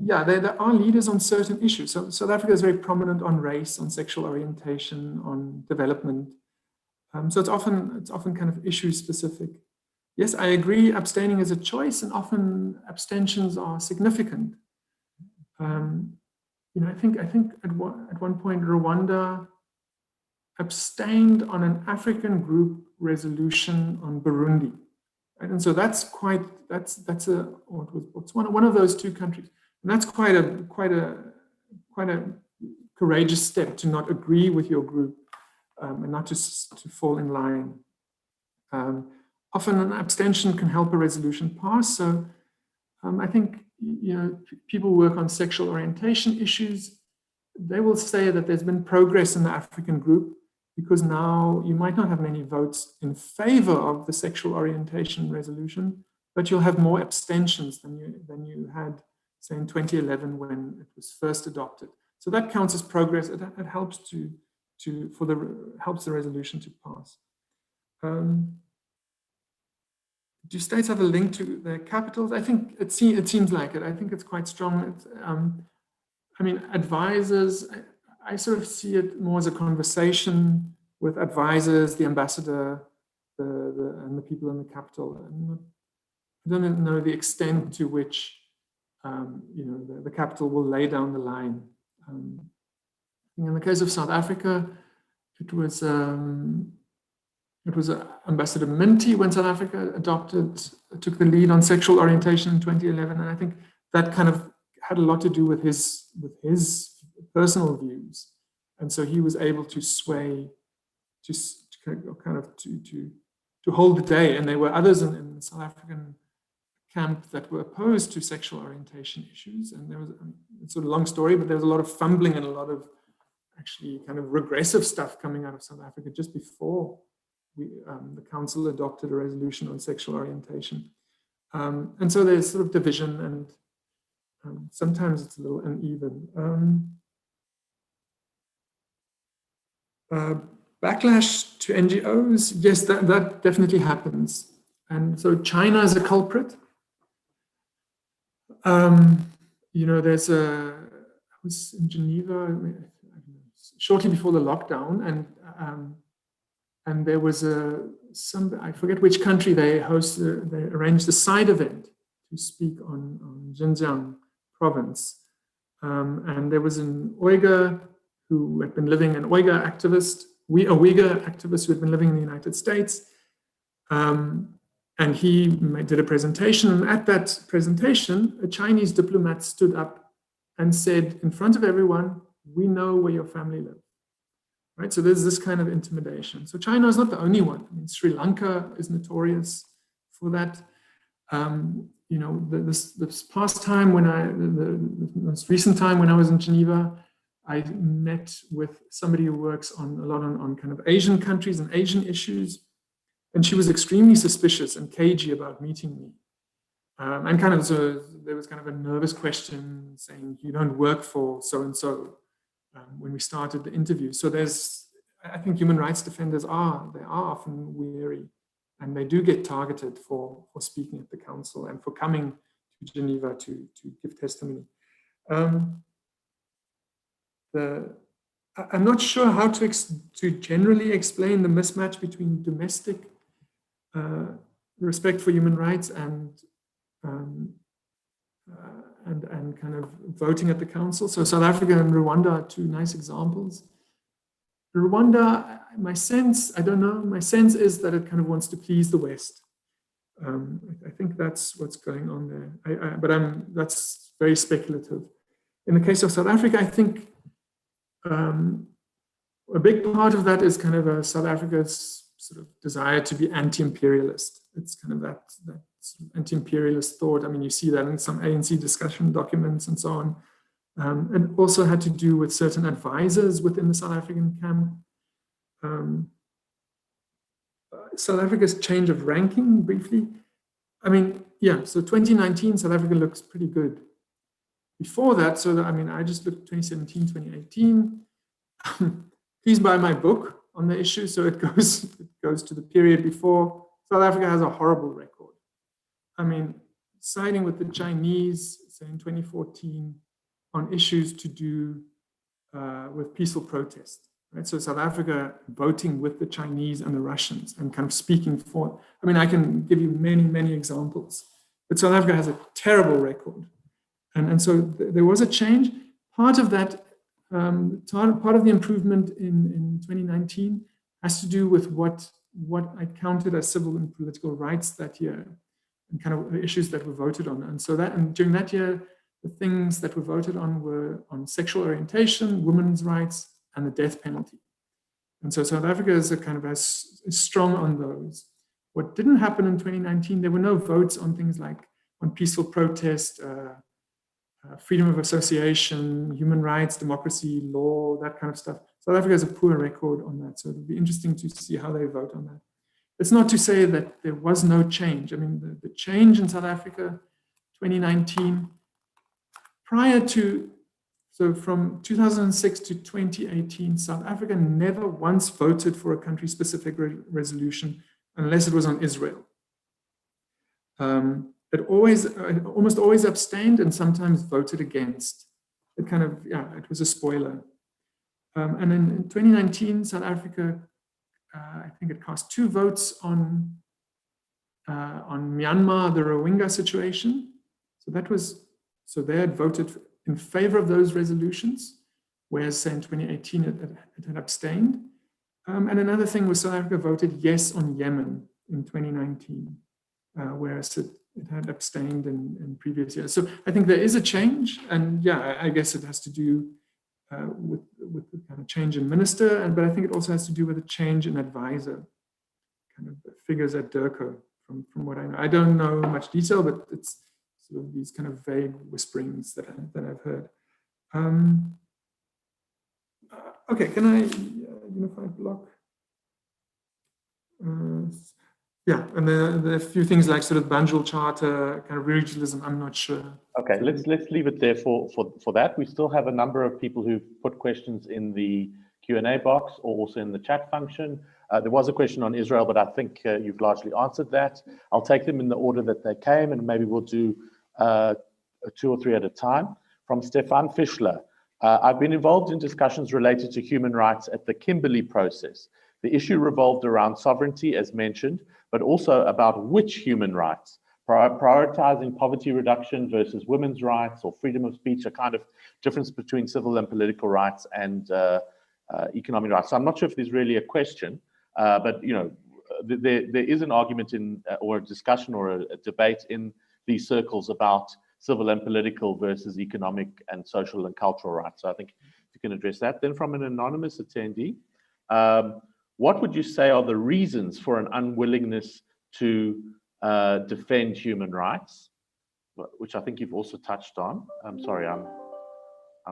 yeah, there are leaders on certain issues. So South Africa is very prominent on race, on sexual orientation, on development. So it's often kind of issue specific. Yes, I agree, abstaining is a choice, and often abstentions are significant. I think at one point Rwanda abstained on an African group resolution on Burundi, right? And so that's one of those two countries, and that's quite a courageous step to not agree with your group and not to fall in line. Often an abstention can help a resolution pass. So I think, people work on sexual orientation issues. They will say that there's been progress in the African group because now you might not have many votes in favor of the sexual orientation resolution, but you'll have more abstentions than you had, say, in 2011 when it was first adopted. So that counts as progress. It helps helps the resolution to pass. Do states have a link to their capitals? I think it seems like it. I think it's quite strong. Advisors, I sort of see it more as a conversation with advisors, the ambassador, and the people in the capital. I don't know the extent to which the capital will lay down the line. In the case of South Africa, it was Ambassador Minty when South Africa took the lead on sexual orientation in 2011, and I think that kind of had a lot to do with his personal views, and so he was able to sway, to hold the day. And there were others in the South African camp that were opposed to sexual orientation issues, and there was it's sort of a long story, but there was a lot of fumbling and a lot of actually kind of regressive stuff coming out of South Africa just before the council adopted a resolution on sexual orientation. And so there's sort of division, and sometimes it's a little uneven. Backlash to NGOs, yes, that definitely happens. And so China is a culprit. I was in Geneva shortly before the lockdown, and there was I forget which country they arranged a side event to speak on Xinjiang province. And there was an Uyghur who had been living, a Uyghur activist who had been living in the United States. And he did a presentation. And at that presentation, a Chinese diplomat stood up and said, in front of everyone, "We know where your family lives." Right? So there's this kind of intimidation. So China is not the only one. Sri Lanka is notorious for that. This past time the most recent time when I was in Geneva, I met with somebody who works a lot on kind of Asian countries and Asian issues. And she was extremely suspicious and cagey about meeting me. And kind of there was kind of a nervous question saying, "You don't work for so-and-so," when we started the interview. So I think human rights defenders are often weary, and they do get targeted for speaking at the council and for coming to Geneva to give testimony. I'm not sure how to generally explain the mismatch between domestic respect for human rights and kind of voting at the council. So South Africa and Rwanda are two nice examples. Rwanda, my sense is that it kind of wants to please the West. I think that's what's going on there. But that's very speculative. in the case of South Africa, I think a big part of that is kind of South Africa's sort of desire to be anti-imperialist. It's kind of that sort of anti-imperialist thought. I mean, you see that in some ANC discussion documents and so on. It also had to do with certain advisors within the South African camp. South Africa's change of ranking, briefly. I mean, yeah, so 2019, South Africa looks pretty good. Before that, I just looked 2017, 2018. Please buy my book on the issue. So it goes to the period before. South Africa has a horrible record. I mean, siding with the Chinese, say in 2014, on issues to do with peaceful protest. Right? So South Africa voting with the Chinese and the Russians and kind of speaking for, I mean, I can give you many, many examples, but South Africa has a terrible record. And so there was a change. Part of that, part of the improvement in 2019 has to do with what I counted as civil and political rights that year and kind of issues that were voted on. And during that year, the things that were voted on were on sexual orientation, women's rights, and the death penalty. And so South Africa is strong on those. What didn't happen in 2019, there were no votes on things like on peaceful protest, freedom of association, human rights, democracy, law, that kind of stuff. South Africa has a poor record on that. So it'll be interesting to see how they vote on that. It's not to say that there was no change. I mean, the change in South Africa, 2019, prior to, so from 2006 to 2018, South Africa never once voted for a country-specific resolution unless it was on Israel. It almost always abstained and sometimes voted against. It kind of, it was a spoiler. And in 2019, South Africa, I think it cast 2 votes on Myanmar, the Rohingya situation. So they had voted in favor of those resolutions, whereas say in 2018, it had abstained. And another thing was South Africa voted yes on Yemen in 2019, whereas it had abstained in previous years. So I think there is a change, and I guess it has to do with the kind of change in minister, but I think it also has to do with a change in advisor, kind of figures at DIRCO, from what I know. I don't know much detail, but it's sort of these kind of vague whisperings that I've heard. Okay, can I unified block? And there are a few things like sort of Banjul Charter, kind of regionalism, I'm not sure. Okay, let's leave it there for that. We still have a number of people who've put questions in the Q&A box or also in the chat function. There was a question on Israel, but I think you've largely answered that. I'll take them in the order that they came, and maybe we'll do 2 or 3 at a time. From Stefan Fischler. I've been involved in discussions related to human rights at the Kimberley process. The issue revolved around sovereignty, as mentioned, but also about which human rights, prioritizing poverty reduction versus women's rights or freedom of speech, a kind of difference between civil and political rights and economic rights. So I'm not sure if there's really a question, but there is an argument or a discussion or a debate in these circles about civil and political versus economic and social and cultural rights. So I think you can address that. Then from an anonymous attendee, what would you say are the reasons for an unwillingness to defend human rights, which I think you've also touched on? I'm sorry, I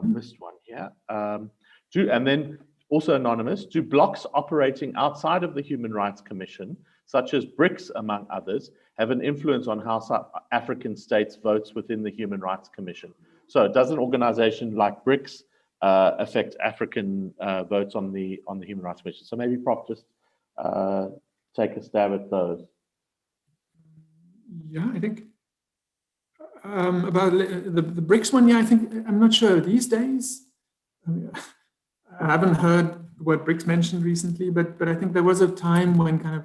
missed one here. And then also anonymous, do blocs operating outside of the Human Rights Commission, such as BRICS, among others, have an influence on how South African states votes within the Human Rights Commission? So does an organization like BRICS affect African votes on the Human Rights Commission? So maybe Prof, just take a stab at those. Yeah, I think about the BRICS one, I think, I'm not sure these days. I haven't heard the word BRICS mentioned recently, but I think there was a time when kind of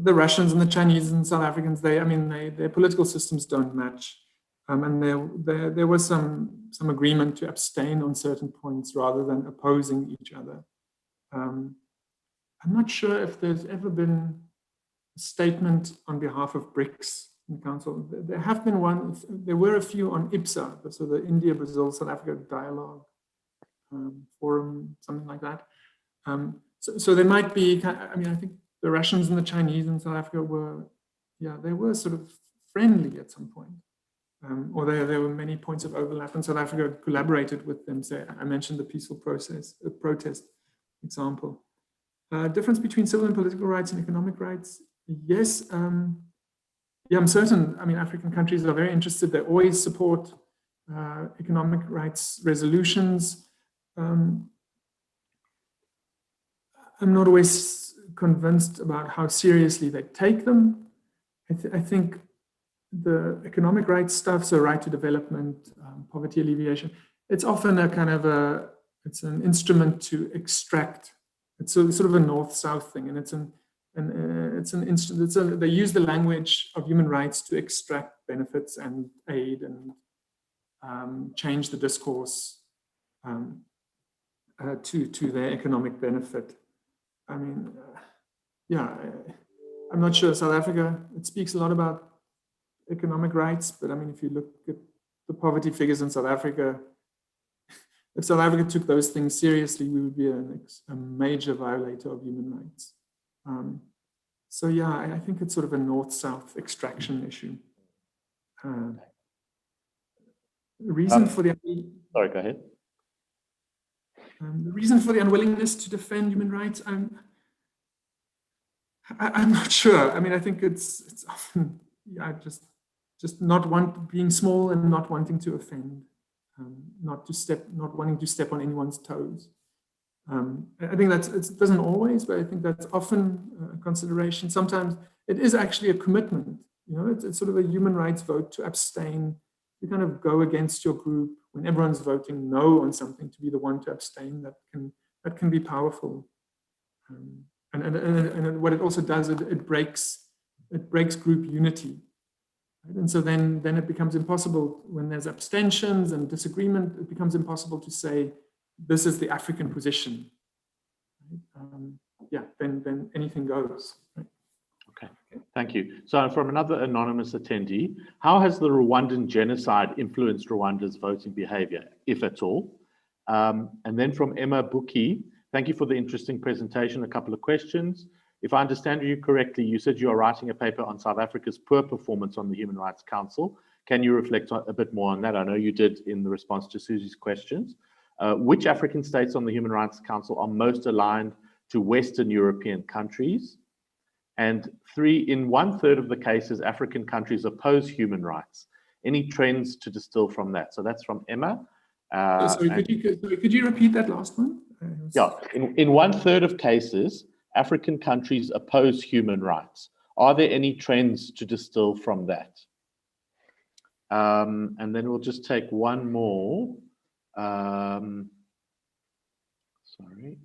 the Russians and the Chinese and South Africans, their political systems don't match. And there was some agreement to abstain on certain points rather than opposing each other. I'm not sure if there's ever been a statement on behalf of BRICS in the council. There have been there were a few on IBSA, so the India, Brazil, South Africa Dialogue Forum, something like that. So there might be, I mean, I think the Russians and the Chinese in South Africa were, yeah, they were sort of friendly at some point. Or there were many points of overlap, and South Africa collaborated with them. So I mentioned the peaceful protest example. Difference between civil and political rights and economic rights. Yes, yeah, I'm certain. I mean, African countries are very interested. They always support economic rights resolutions. I'm not always convinced about how seriously they take them. I think the economic rights stuff, so right to development, poverty alleviation, it's often a kind of it's an instrument to extract. It's sort of a north-south thing, and they use the language of human rights to extract benefits and aid and change the discourse to their economic benefit. I mean, yeah, I'm not sure. South Africa, it speaks a lot about economic rights, but I mean, if you look at the poverty figures in South Africa, if South Africa took those things seriously, we would be a major violator of human rights. So yeah, I think it's sort of a north-south extraction issue. The reason for the sorry, go ahead. The reason for the unwillingness to defend human rights, I'm not sure. I mean, I think it's often, yeah, just not being small and not wanting to offend, not wanting to step on anyone's toes. I think it doesn't always, but I think that's often a consideration. Sometimes it is actually a commitment. You know, it's sort of a human rights vote to abstain. You kind of go against your group when everyone's voting no on something, to be the one to abstain. That can be powerful. And what it also does, it breaks group unity. Right? And so then it becomes impossible when there's abstentions and disagreement. It becomes impossible to say, this is the African position. Right? Yeah, then anything goes. Right? Okay, thank you. So from another anonymous attendee, how has the Rwandan genocide influenced Rwanda's voting behavior, if at all? And then from Emma Buki, thank you for the interesting presentation. A couple of questions. If I understand you correctly, you said you are writing a paper on South Africa's poor performance on the Human Rights Council. Can you reflect a bit more on that? I know you did in the response to Susie's questions. Which African states on the Human Rights Council are most aligned to Western European countries? And 3, in 1/3 of the cases, African countries oppose human rights. Any trends to distill from that? So that's from Emma. Sorry, could you repeat that last one? Yeah, in 1/3 of cases, African countries oppose human rights. Are there any trends to distill from that? And then we'll just take one more. Sorry.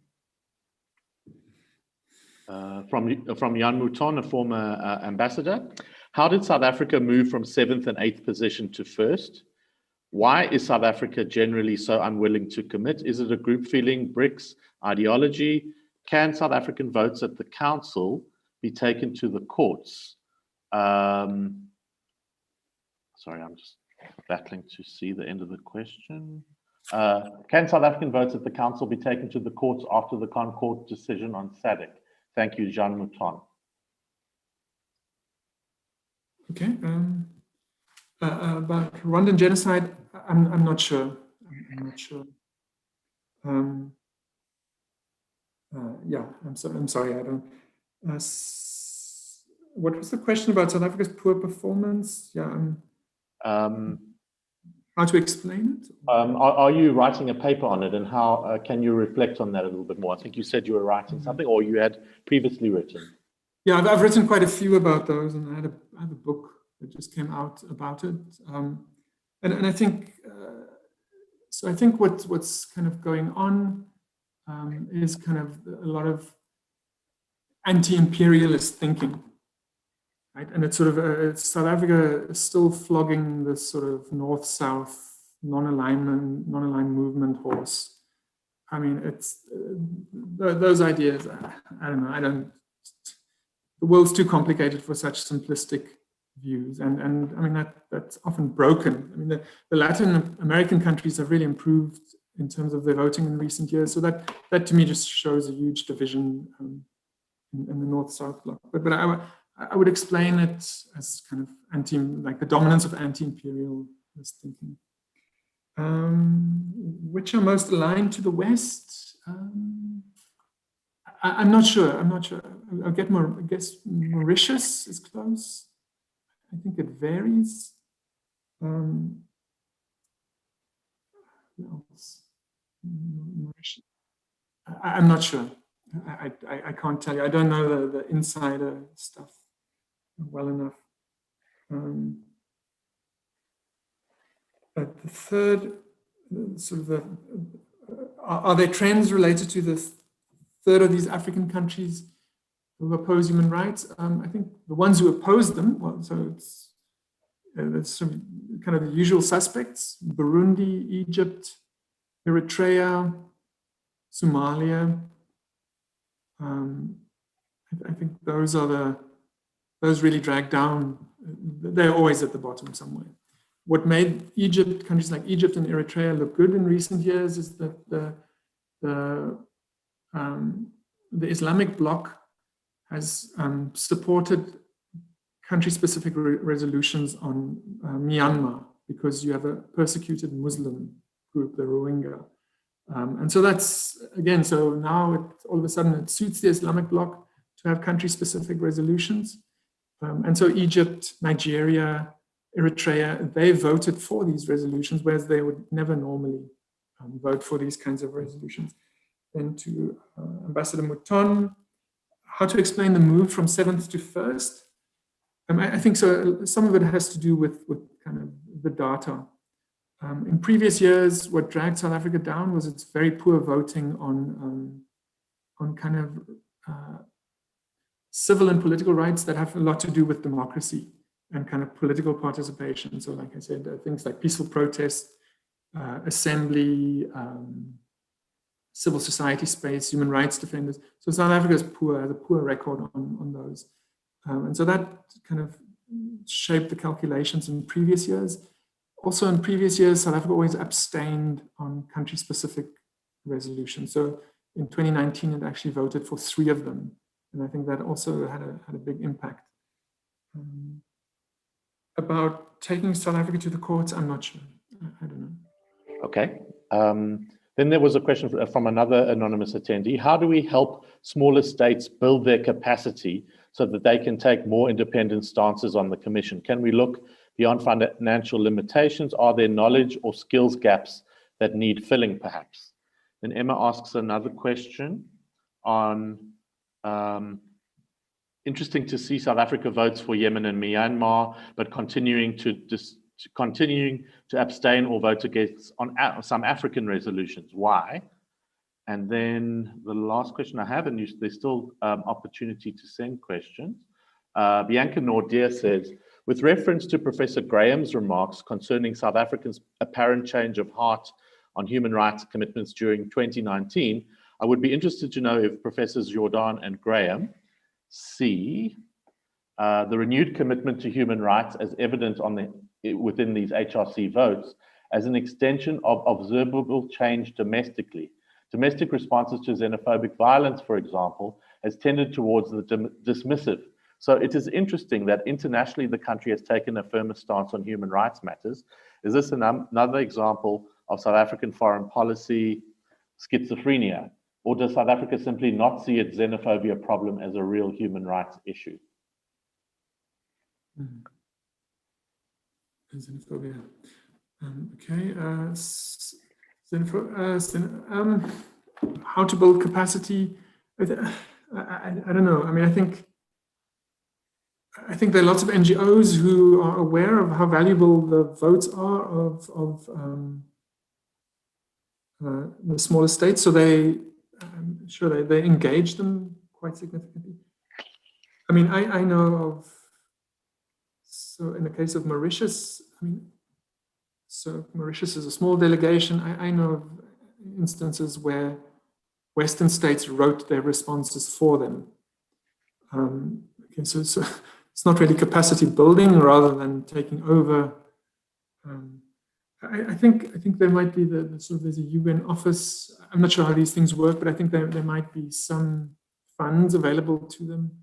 From Jan Mouton, a former ambassador. How did South Africa move from 7th and 8th position to 1st? Why is South Africa generally so unwilling to commit? Is it a group feeling, BRICS, ideology? Can South African votes at the council be taken to the courts? Sorry, I'm just battling to see the end of the question. Can South African votes at the council be taken to the courts after the Concord decision on SADC? Thank you, Jean Mouton. Okay. About Rwandan genocide, I'm not sure. I'm not sure. Yeah, I'm sorry. I don't. What was the question about South Africa's poor performance? Yeah. How to explain it? Are you writing a paper on it, and how can you reflect on that a little bit more? I think you said you were writing something, or you had previously written. Yeah, I've written quite a few about those, and I have a book that just came out about it. And I think so. I think what's kind of going on is kind of a lot of anti-imperialist thinking. Right, and it's sort of South Africa is still flogging this sort of north-south non-aligned movement horse. I mean, it's those ideas. I don't know. The world's too complicated for such simplistic views, and I mean that's often broken. I mean the Latin American countries have really improved in terms of their voting in recent years. So that to me just shows a huge division in the North-South bloc. But I would explain it as kind of like the dominance of anti-imperialist thinking. Which are most aligned to the West? I'm not sure. I guess Mauritius is close. I think it varies. Who else? Mauritius. I'm not sure. I can't tell you. I don't know the insider stuff well enough. But the third, sort of are there trends related to the third of these African countries who oppose human rights? I think the ones who oppose them, well, so it's some kind of the usual suspects: Burundi, Egypt, Eritrea, Somalia. I think those really drag down. They're always at the bottom somewhere. What made countries like Egypt and Eritrea look good in recent years is that the Islamic bloc has supported country-specific resolutions on Myanmar, because you have a persecuted Muslim group, the Rohingya. And so that's, again, so now all of a sudden it suits the Islamic bloc to have country-specific resolutions. And so Egypt, Nigeria, Eritrea, they voted for these resolutions, whereas they would never normally vote for these kinds of resolutions. Then to Ambassador Mouton, how to explain the move from 7th to 1st? I think so. Some of it has to do with kind of the data. In previous years, what dragged South Africa down was its very poor voting on kind of civil and political rights that have a lot to do with democracy and kind of political participation. So like I said, things like peaceful protest, assembly, civil society space, human rights defenders. So South Africa has a poor record on those. And so that kind of shaped the calculations in previous years. Also in previous years, South Africa always abstained on country-specific resolutions. So in 2019, it actually voted for 3 of them. And I think that also had a big impact. About taking South Africa to the courts, I'm not sure. I don't know. Okay. Then there was a question from another anonymous attendee. How do we help smaller states build their capacity so that they can take more independent stances on the Commission? Can we look beyond financial limitations? Are there knowledge or skills gaps that need filling, perhaps? Then Emma asks another question on, interesting to see South Africa votes for Yemen and Myanmar, but continuing to abstain or vote against on some African resolutions. Why? And then the last question I have, and there's still opportunity to send questions. Bianca Nordia says, with reference to Professor Graham's remarks concerning South Africa's apparent change of heart on human rights commitments during 2019, I would be interested to know if Professors Jordan and Graham see the renewed commitment to human rights as evident within these HRC votes as an extension of observable change domestically. Domestic responses to xenophobic violence, for example, has tended towards the dismissive. So it is interesting that internationally the country has taken a firmer stance on human rights matters. Is this another example of South African foreign policy schizophrenia? Or does South Africa simply not see its xenophobia problem as a real human rights issue? Xenophobia. Okay. How to build capacity? I don't know. I mean, I think there are lots of NGOs who are aware of how valuable the votes are of the smaller states. So I'm sure they engage them quite significantly. I mean, I know of, so in the case of Mauritius, I mean, so Mauritius is a small delegation. I know of instances where Western states wrote their responses for them. Okay, so it's not really capacity building rather than taking over. I think there might be the sort of, there's a UN office. I'm not sure how these things work, but I think there might be some funds available to them.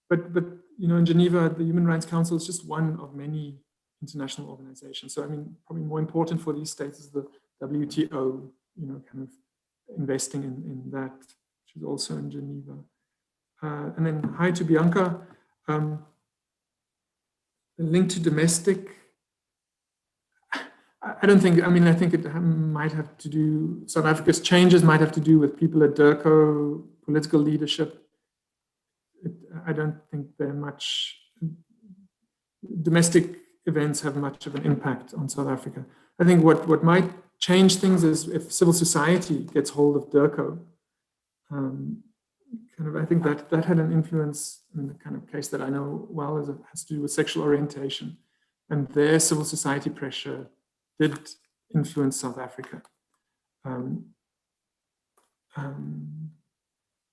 But you know, in Geneva, the Human Rights Council is just one of many international organizations. So I mean, probably more important for these states is the WTO, you know, kind of investing in that, which is also in Geneva. And then hi to Bianca. The link to domestic, I don't think, I mean, I think it might have to do, South Africa's changes might have to do with people at DIRCO, political leadership. I don't think they're much, domestic events have much of an impact on South Africa. I think what might change things is if civil society gets hold of DIRCO. Kind of, I think that had an influence in the kind of case that I know well has to do with sexual orientation, and their civil society pressure did influence South Africa.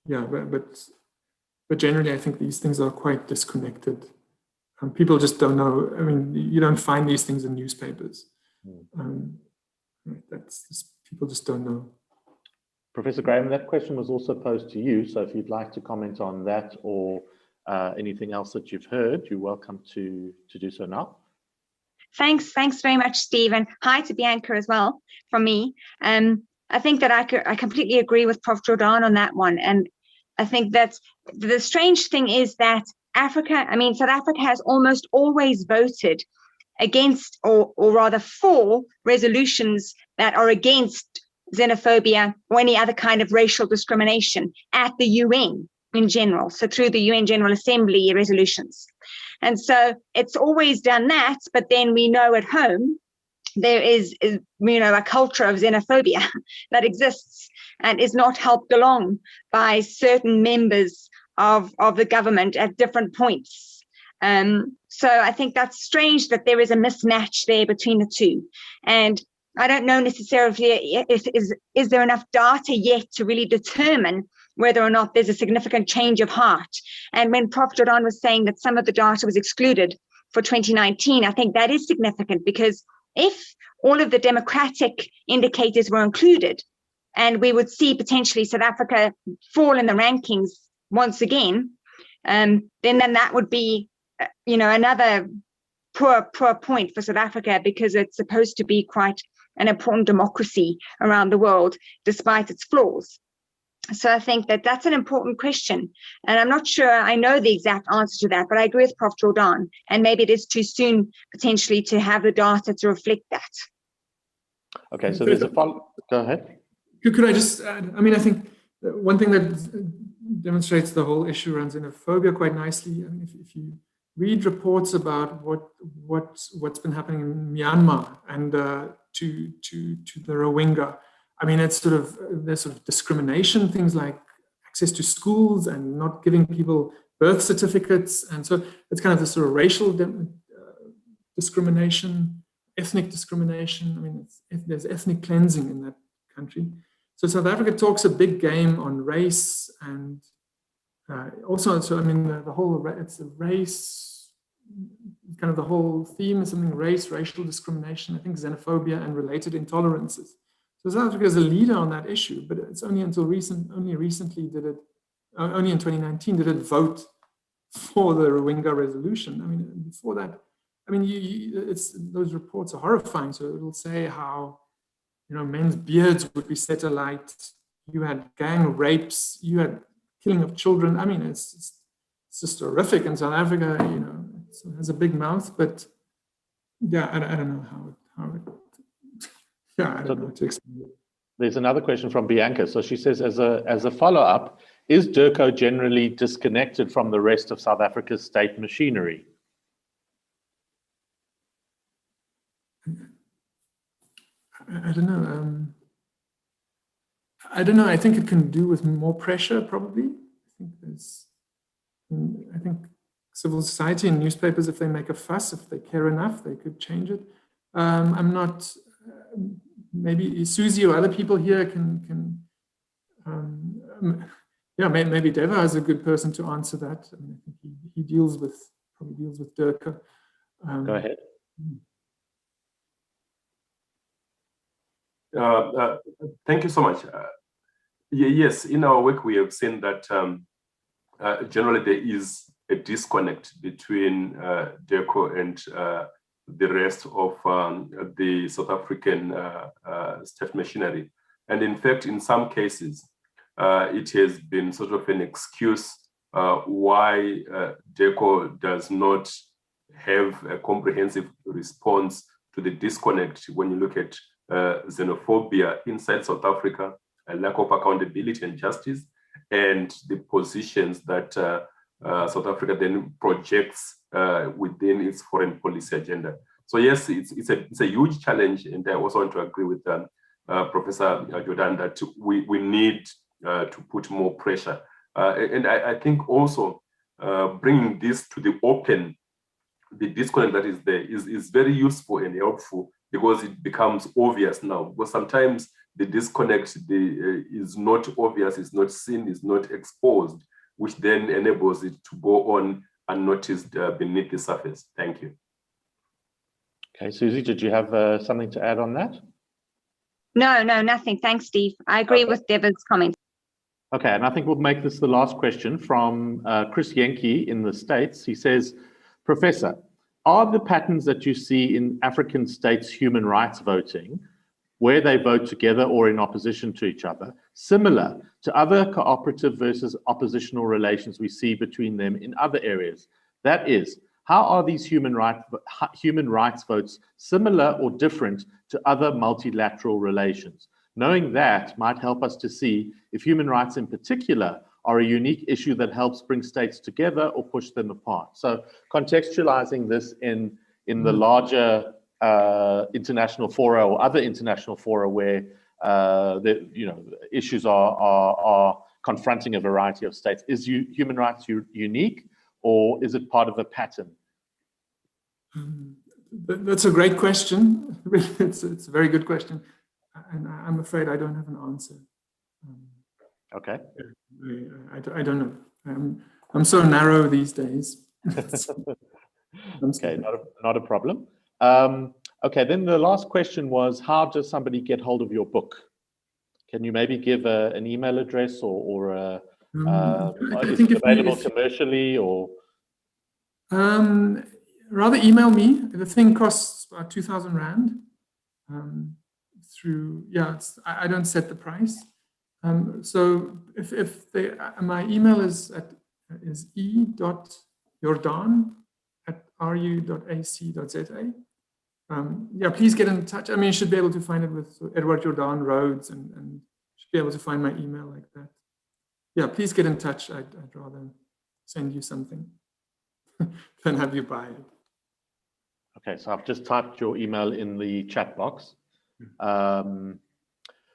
Yeah, but generally, I think these things are quite disconnected. People just don't know. I mean, you don't find these things in newspapers. That's just, people just don't know. Professor Graham, that question was also posed to you. So if you'd like to comment on that or anything else that you've heard, you're welcome to do so now. Thanks very much, Stephen. Hi to Bianca as well from me. I think that I completely agree with Prof. Jordan on that one. And I think that the strange thing is that South Africa has almost always voted against, or rather for, resolutions that are against xenophobia or any other kind of racial discrimination at the UN in general, so through the UN General Assembly resolutions. And so it's always done that, but then we know at home there is you know, a culture of xenophobia that exists and is not helped along by certain members of the government at different points. So I think that's strange that there is a mismatch there between the two. And I don't know necessarily is there enough data yet to really determine whether or not there's a significant change of heart. And when Prof. Jordan was saying that some of the data was excluded for 2019, I think that is significant, because if all of the democratic indicators were included, and we would see potentially South Africa fall in the rankings once again, then that would be, you know, another poor point for South Africa, because it's supposed to be quite an important democracy around the world, despite its flaws. So I think that that's an important question. And I'm not sure I know the exact answer to that, but I agree with Prof. Jordan. And maybe it is too soon, potentially, to have the data to reflect that. Okay, so there's a follow. Go ahead. Could I just add? I mean, I think one thing that demonstrates the whole issue around xenophobia quite nicely, I mean, if you read reports about what's been happening in Myanmar and to the Rohingya, I mean, it's sort of, there's sort of discrimination, things like access to schools and not giving people birth certificates. And so it's kind of this sort of racial discrimination, ethnic discrimination. I mean, there's ethnic cleansing in that country. So South Africa talks a big game on race, and also, so I mean, the whole, it's a race, kind of the whole theme is something racial discrimination, I think xenophobia and related intolerances. So South Africa is a leader on that issue, but it's only until only recently did it, only in 2019 did it vote for the Rohingya resolution. I mean, before that, I mean, those reports are horrifying. So it'll say how, you know, men's beards would be set alight. You had gang rapes. You had killing of children. I mean, it's just horrific. In South Africa, you know, it has a big mouth, but yeah, I don't know how it. Yeah, I don't know how to explain it. There's another question from Bianca. So she says, as a follow-up, is DIRCO generally disconnected from the rest of South Africa's state machinery? I don't know. I don't know. I think it can do with more pressure, probably. I think civil society and newspapers, if they make a fuss, if they care enough, they could change it. I'm not. Maybe Susie or other people here can. Yeah, maybe Deva is a good person to answer that. I mean, I think he deals with probably deals with Durka. Go ahead. Thank you so much. Yes, in our work, we have seen that generally there is a disconnect between DIRCO and the rest of the South African state machinery. And in fact, in some cases, it has been sort of an excuse why DIRCO does not have a comprehensive response to the disconnect when you look at xenophobia inside South Africa, a lack of accountability and justice, and the positions that South Africa then projects within its foreign policy agenda. So yes, it's a huge challenge, and I also want to agree with Professor Jordan that we need to put more pressure. And I think also bringing this to the open, the disconnect that is there is very useful and helpful, because it becomes obvious now. Because sometimes the disconnect is not obvious, is not seen, is not exposed, which then enables it to go on unnoticed beneath the surface. Thank you. Okay, Susie, did you have something to add on that? No, nothing. Thanks, Steve. I agree with Deva's comment. Okay, and I think we'll make this the last question from Chris Yankee in the States. He says, Professor, are the patterns that you see in African states' human rights voting, where they vote together or in opposition to each other, similar to other cooperative versus oppositional relations we see between them in other areas? That is, how are these human rights votes similar or different to other multilateral relations? Knowing that might help us to see if human rights in particular are a unique issue that helps bring states together or push them apart. So contextualizing this in the larger international fora or other international fora where the issues are confronting a variety of states. Is human rights unique, or is it part of a pattern? That's a great question. It's a very good question, and I'm afraid I don't have an answer. Okay. I don't know. I'm so narrow these days. Okay, not a problem. Okay, then the last question was, how does somebody get hold of your book? Can you maybe give an email address or is it available commercially or? Rather email me. The thing costs about 2,000 Rand. I don't set the price. So if my email is e.jordan@ru.ac.za. Please get in touch. I mean, you should be able to find it with Edward Jordan Rhodes, and should be able to find my email like that. Yeah, please get in touch. I'd rather send you something than have you buy it. Okay, so I've just typed your email in the chat box.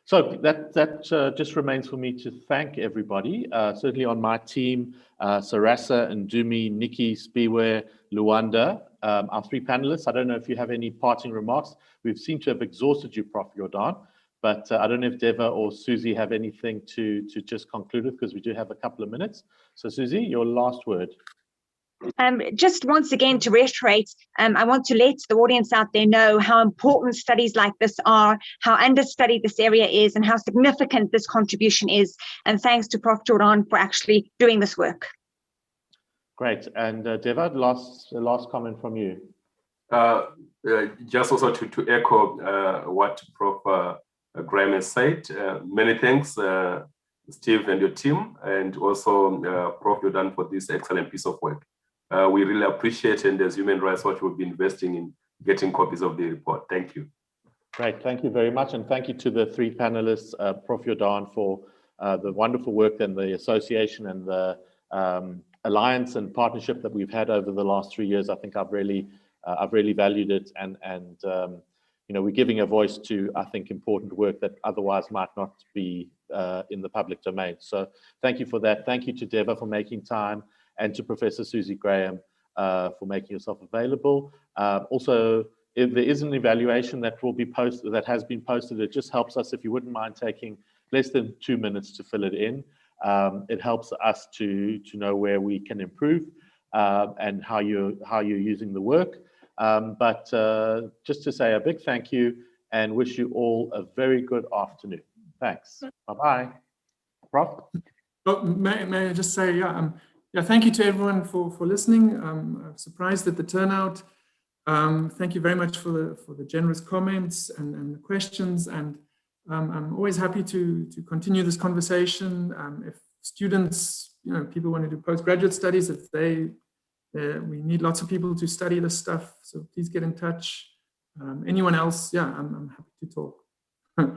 So that just remains for me to thank everybody, certainly on my team, Sarasa, Ndumi, Nikki, Spiwe, Luanda, our three panelists. I don't know if you have any parting remarks. We've seemed to have exhausted you, Prof. Jordan, but I don't know if Deva or Susie have anything to just conclude with, because we do have a couple of minutes. So Susie, your last word. Just once again to reiterate, I want to let the audience out there know how important studies like this are, how understudied this area is, and how significant this contribution is. And thanks to Prof. Jordan for actually doing this work. Great. And Deva, last comment from you. Just also to echo what Prof. Graham has said. Many thanks, Steve and your team, and also Prof. Jordan for this excellent piece of work. We really appreciate, and as Human Rights Watch, we'll be investing in getting copies of the report. Thank you. Great, thank you very much. And thank you to the three panelists, Prof. Jordan, for the wonderful work and the association and the alliance and partnership that we've had over the last 3 years. I think I've really valued it, and we're giving a voice to, I think, important work that otherwise might not be in the public domain. So thank you for that. Thank you to Deva for making time, and to Professor Susie Graham for making yourself available. Also, if there is an evaluation that will be posted, that has been posted, it just helps us if you wouldn't mind taking less than 2 minutes to fill it in. It helps us to know where we can improve. and how you're using the work. But just to say a big thank you and wish you all a very good afternoon. Thanks. Bye-bye. Prof? Oh, may I just say, yeah, thank you to everyone for listening. I'm surprised at the turnout. Thank you very much for the generous comments and the questions. And I'm always happy to continue this conversation. If students, people want to do postgraduate studies, if we need lots of people to study this stuff, so please get in touch. Anyone else, I'm happy to talk.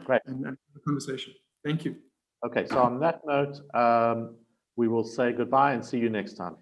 Great. And have a conversation. Thank you. Okay, so on that note, we will say goodbye and see you next time.